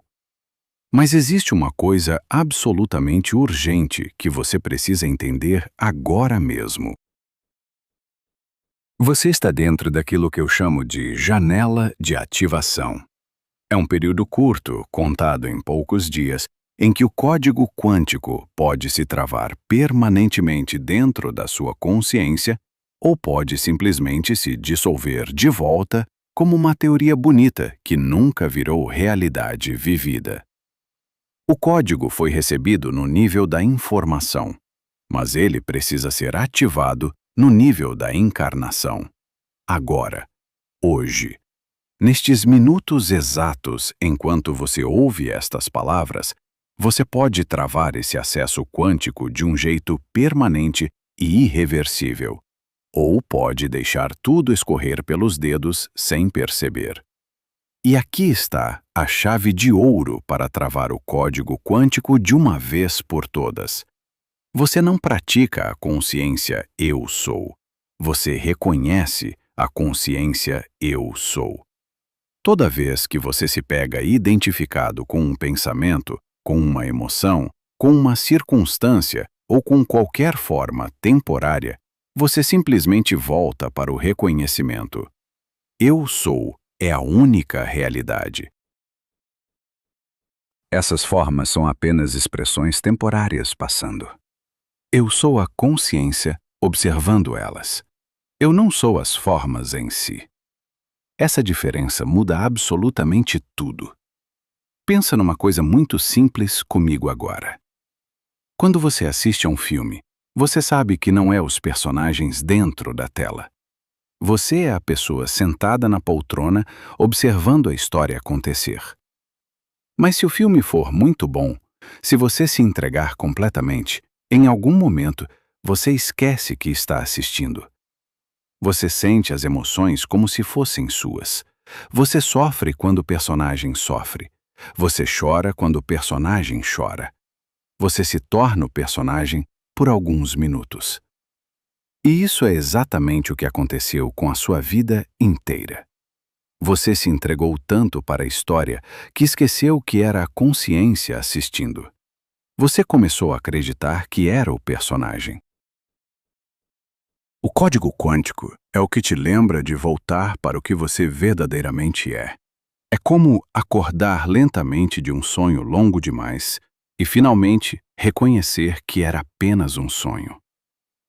Mas existe uma coisa absolutamente urgente que você precisa entender agora mesmo. Você está dentro daquilo que eu chamo de janela de ativação. É um período curto, contado em poucos dias, em que o código quântico pode se travar permanentemente dentro da sua consciência ou pode simplesmente se dissolver de volta como uma teoria bonita que nunca virou realidade vivida. O código foi recebido no nível da informação, mas ele precisa ser ativado no nível da encarnação. Agora, hoje. Nestes minutos exatos, enquanto você ouve estas palavras, você pode travar esse acesso quântico de um jeito permanente e irreversível, ou pode deixar tudo escorrer pelos dedos sem perceber. E aqui está a chave de ouro para travar o código quântico de uma vez por todas. Você não pratica a consciência Eu Sou. Você reconhece a consciência Eu Sou. Toda vez que você se pega identificado com um pensamento, com uma emoção, com uma circunstância ou com qualquer forma temporária, você simplesmente volta para o reconhecimento. Eu sou é a única realidade. Essas formas são apenas expressões temporárias passando. Eu sou a consciência observando elas. Eu não sou as formas em si. Essa diferença muda absolutamente tudo. Pensa numa coisa muito simples comigo agora. Quando você assiste a um filme, Você sabe que não é os personagens dentro da tela. Você é a pessoa sentada na poltrona, observando a história acontecer. Mas se o filme for muito bom, se você se entregar completamente, em algum momento você esquece que está assistindo. Você sente as emoções como se fossem suas. Você sofre quando o personagem sofre. Você chora quando o personagem chora. Você se torna o personagem por alguns minutos. E isso é exatamente o que aconteceu com a sua vida inteira. Você se entregou tanto para a história que esqueceu que era a consciência assistindo. Você começou a acreditar que era o personagem. O código quântico é o que te lembra de voltar para o que você verdadeiramente é. É como acordar lentamente de um sonho longo demais e finalmente reconhecer que era apenas um sonho.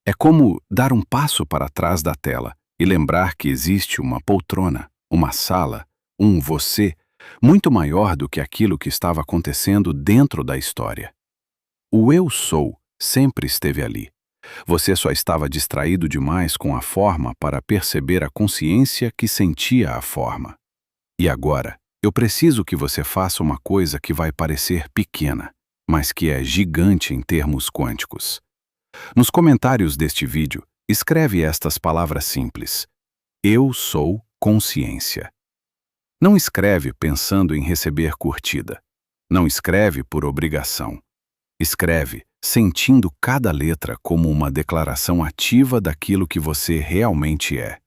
É como dar um passo para trás da tela e lembrar que existe uma poltrona, uma sala, um você, muito maior do que aquilo que estava acontecendo dentro da história. O eu sou sempre esteve ali. Você só estava distraído demais com a forma para perceber a consciência que sentia a forma. E agora, eu preciso que você faça uma coisa que vai parecer pequena, mas que é gigante em termos quânticos. Nos comentários deste vídeo, escreve estas palavras simples. Eu sou consciência. Não escreve pensando em receber curtida. Não escreve por obrigação. Escreve sentindo cada letra como uma declaração ativa daquilo que você realmente é.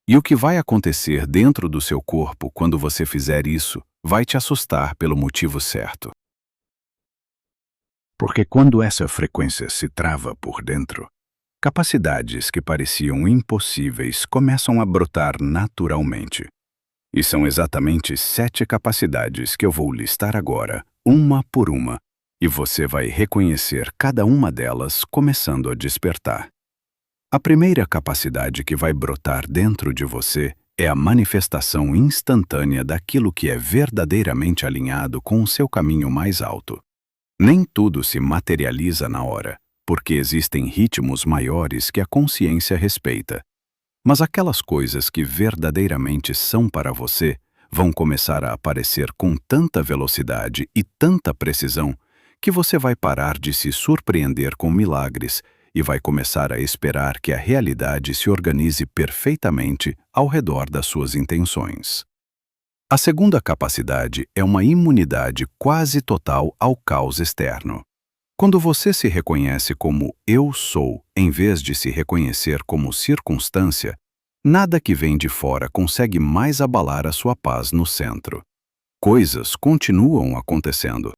E o que vai acontecer dentro do seu corpo quando você fizer isso vai te assustar pelo motivo certo. Porque quando essa frequência se trava por dentro, capacidades que pareciam impossíveis começam a brotar naturalmente. E são exatamente 7 capacidades que eu vou listar agora, uma por uma, e você vai reconhecer cada uma delas começando a despertar. A primeira capacidade que vai brotar dentro de você é a manifestação instantânea daquilo que é verdadeiramente alinhado com o seu caminho mais alto. Nem tudo se materializa na hora, porque existem ritmos maiores que a consciência respeita. Mas aquelas coisas que verdadeiramente são para você vão começar a aparecer com tanta velocidade e tanta precisão que você vai parar de se surpreender com milagres e vai começar a esperar que a realidade se organize perfeitamente ao redor das suas intenções. A segunda capacidade é uma imunidade quase total ao caos externo. Quando você se reconhece como eu sou, em vez de se reconhecer como circunstância, nada que vem de fora consegue mais abalar a sua paz no centro. Coisas continuam acontecendo.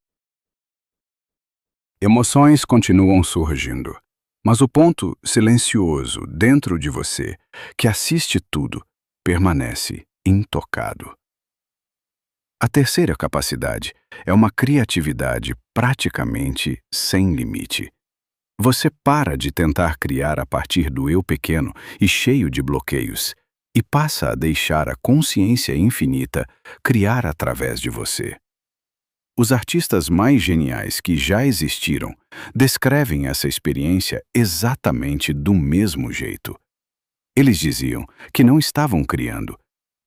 Emoções continuam surgindo, mas o ponto silencioso dentro de você, que assiste tudo, permanece intocado. A terceira capacidade é uma criatividade praticamente sem limite. Você para de tentar criar a partir do eu pequeno e cheio de bloqueios e passa a deixar a consciência infinita criar através de você. Os artistas mais geniais que já existiram descrevem essa experiência exatamente do mesmo jeito. Eles diziam que não estavam criando,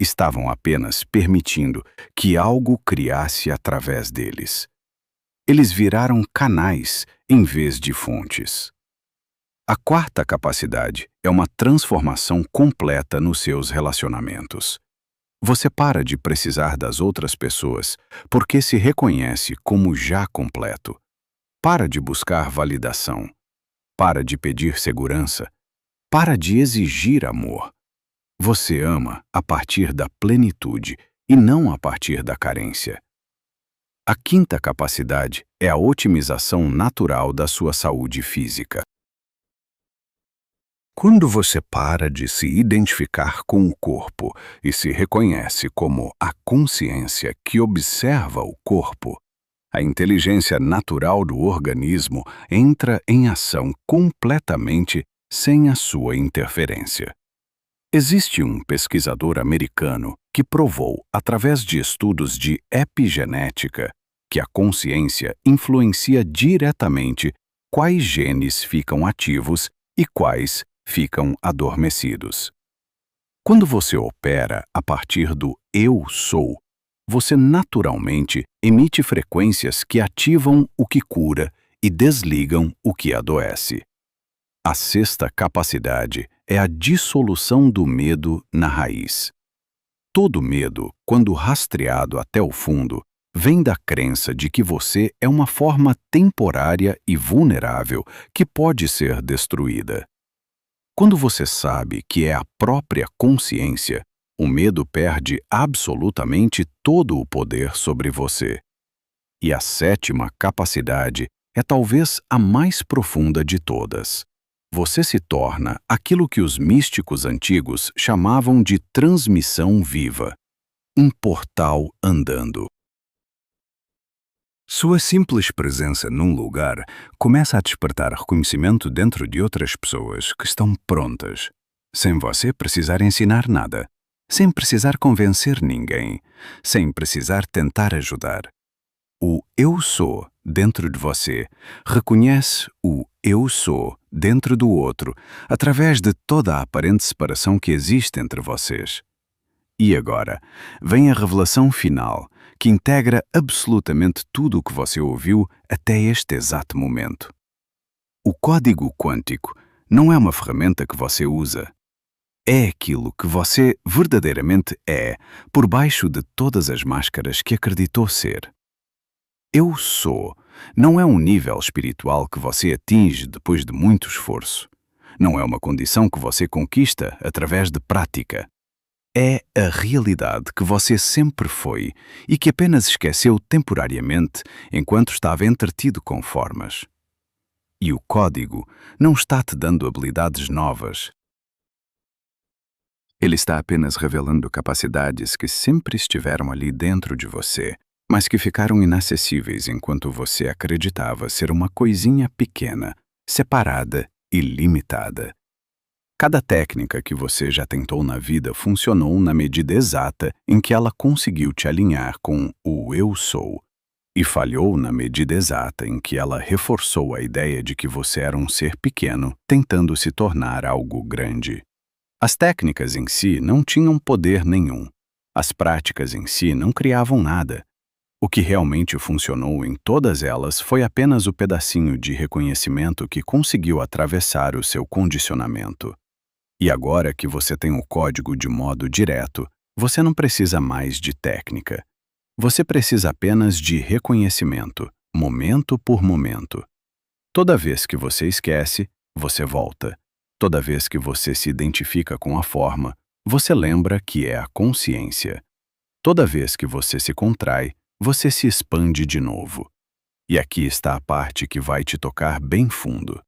estavam apenas permitindo que algo criasse através deles. Eles viraram canais em vez de fontes. A quarta capacidade é uma transformação completa nos seus relacionamentos. Você para de precisar das outras pessoas porque se reconhece como já completo. Para de buscar validação. Para de pedir segurança. Para de exigir amor. Você ama a partir da plenitude e não a partir da carência. A quinta capacidade é a otimização natural da sua saúde física. Quando você para de se identificar com o corpo e se reconhece como a consciência que observa o corpo, a inteligência natural do organismo entra em ação completamente sem a sua interferência. Existe um pesquisador americano que provou, através de estudos de epigenética, que a consciência influencia diretamente quais genes ficam ativos e quais ficam adormecidos. Quando você opera a partir do eu sou, você naturalmente emite frequências que ativam o que cura e desligam o que adoece. A sexta capacidade é a dissolução do medo na raiz. Todo medo, quando rastreado até o fundo, vem da crença de que você é uma forma temporária e vulnerável que pode ser destruída. Quando você sabe que é a própria consciência, o medo perde absolutamente todo o poder sobre você. E a sétima capacidade é talvez a mais profunda de todas. Você se torna aquilo que os místicos antigos chamavam de transmissão viva, um portal andando. Sua simples presença num lugar começa a despertar reconhecimento dentro de outras pessoas que estão prontas, sem você precisar ensinar nada, sem precisar convencer ninguém, sem precisar tentar ajudar. O eu sou dentro de você reconhece o eu sou dentro do outro através de toda a aparente separação que existe entre vocês. E agora, vem a revelação final, que integra absolutamente tudo o que você ouviu até este exato momento. O código quântico não é uma ferramenta que você usa. É aquilo que você verdadeiramente é, por baixo de todas as máscaras que acreditou ser. Eu sou não é um nível espiritual que você atinge depois de muito esforço. Não é uma condição que você conquista através de prática. É a realidade que você sempre foi e que apenas esqueceu temporariamente enquanto estava entretido com formas. E o código não está te dando habilidades novas. Ele está apenas revelando capacidades que sempre estiveram ali dentro de você, mas que ficaram inacessíveis enquanto você acreditava ser uma coisinha pequena, separada e limitada. Cada técnica que você já tentou na vida funcionou na medida exata em que ela conseguiu te alinhar com o eu sou, e falhou na medida exata em que ela reforçou a ideia de que você era um ser pequeno tentando se tornar algo grande. As técnicas em si não tinham poder nenhum. As práticas em si não criavam nada. O que realmente funcionou em todas elas foi apenas o pedacinho de reconhecimento que conseguiu atravessar o seu condicionamento. E agora que você tem o código de modo direto, você não precisa mais de técnica. Você precisa apenas de reconhecimento, momento por momento. Toda vez que você esquece, você volta. Toda vez que você se identifica com a forma, você lembra que é a consciência. Toda vez que você se contrai, você se expande de novo. E aqui está a parte que vai te tocar bem fundo.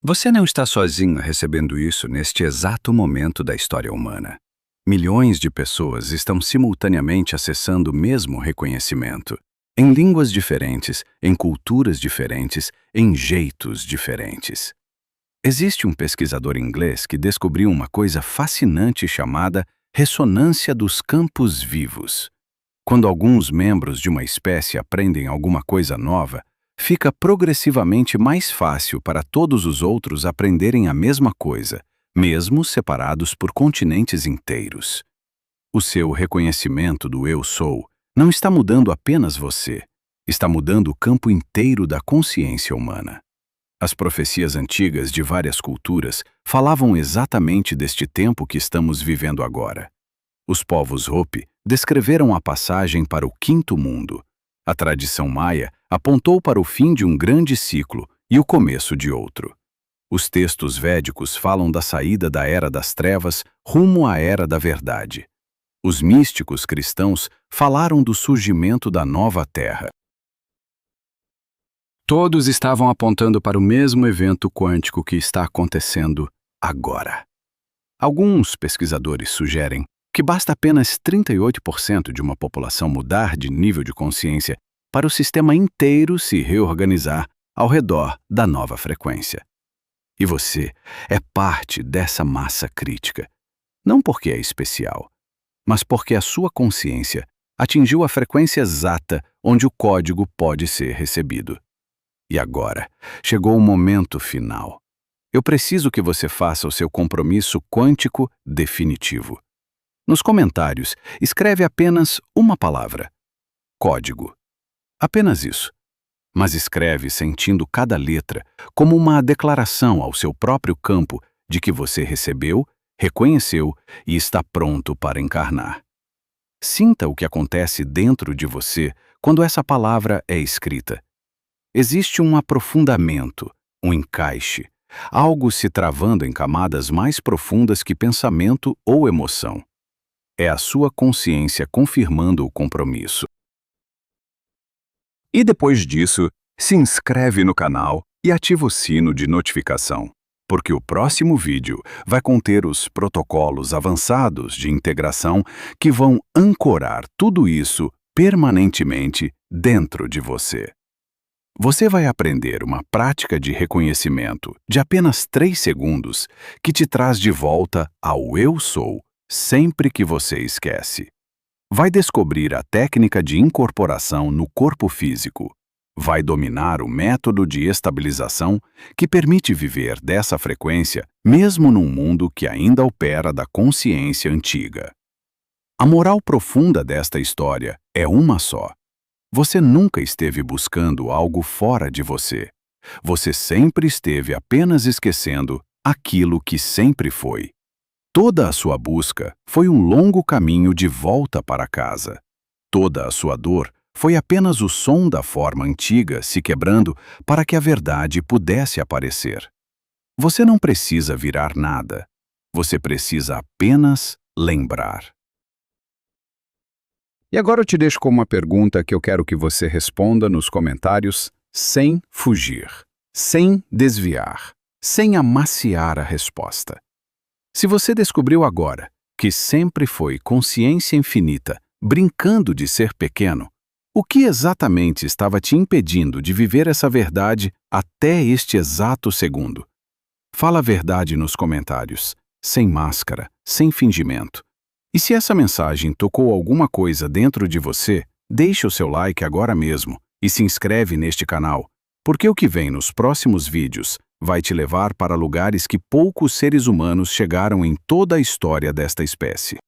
Você não está sozinho recebendo isso neste exato momento da história humana. Milhões de pessoas estão simultaneamente acessando o mesmo reconhecimento, em línguas diferentes, em culturas diferentes, em jeitos diferentes. Existe um pesquisador inglês que descobriu uma coisa fascinante chamada ressonância dos campos vivos. Quando alguns membros de uma espécie aprendem alguma coisa nova, fica progressivamente mais fácil para todos os outros aprenderem a mesma coisa, mesmo separados por continentes inteiros. O seu reconhecimento do eu sou não está mudando apenas você, está mudando o campo inteiro da consciência humana. As profecias antigas de várias culturas falavam exatamente deste tempo que estamos vivendo agora. Os povos Hopi descreveram a passagem para o quinto mundo. A tradição maia apontou para o fim de um grande ciclo e o começo de outro. Os textos védicos falam da saída da Era das Trevas rumo à Era da Verdade. Os místicos cristãos falaram do surgimento da nova Terra. Todos estavam apontando para o mesmo evento quântico que está acontecendo agora. Alguns pesquisadores sugerem que basta apenas 38% de uma população mudar de nível de consciência para o sistema inteiro se reorganizar ao redor da nova frequência. E você é parte dessa massa crítica, não porque é especial, mas porque a sua consciência atingiu a frequência exata onde o código pode ser recebido. E agora, chegou o momento final. Eu preciso que você faça o seu compromisso quântico definitivo. Nos comentários, escreve apenas uma palavra: código. Apenas isso. Mas escreve sentindo cada letra como uma declaração ao seu próprio campo de que você recebeu, reconheceu e está pronto para encarnar. Sinta o que acontece dentro de você quando essa palavra é escrita. Existe um aprofundamento, um encaixe, algo se travando em camadas mais profundas que pensamento ou emoção. É a sua consciência confirmando o compromisso. E depois disso, se inscreve no canal e ativa o sino de notificação, porque o próximo vídeo vai conter os protocolos avançados de integração que vão ancorar tudo isso permanentemente dentro de você. Você vai aprender uma prática de reconhecimento de apenas 3 segundos que te traz de volta ao Eu Sou, sempre que você esquece. Vai descobrir a técnica de incorporação no corpo físico. Vai dominar o método de estabilização que permite viver dessa frequência mesmo num mundo que ainda opera da consciência antiga. A moral profunda desta história é uma só. Você nunca esteve buscando algo fora de você. Você sempre esteve apenas esquecendo aquilo que sempre foi. Toda a sua busca foi um longo caminho de volta para casa. Toda a sua dor foi apenas o som da forma antiga se quebrando para que a verdade pudesse aparecer. Você não precisa virar nada. Você precisa apenas lembrar. E agora eu te deixo com uma pergunta que eu quero que você responda nos comentários sem fugir, sem desviar, sem amaciar a resposta. Se você descobriu agora que sempre foi consciência infinita, brincando de ser pequeno, o que exatamente estava te impedindo de viver essa verdade até este exato segundo? Fala a verdade nos comentários, sem máscara, sem fingimento. E se essa mensagem tocou alguma coisa dentro de você, deixe o seu like agora mesmo e se inscreve neste canal, porque o que vem nos próximos vídeos vai te levar para lugares que poucos seres humanos chegaram em toda a história desta espécie.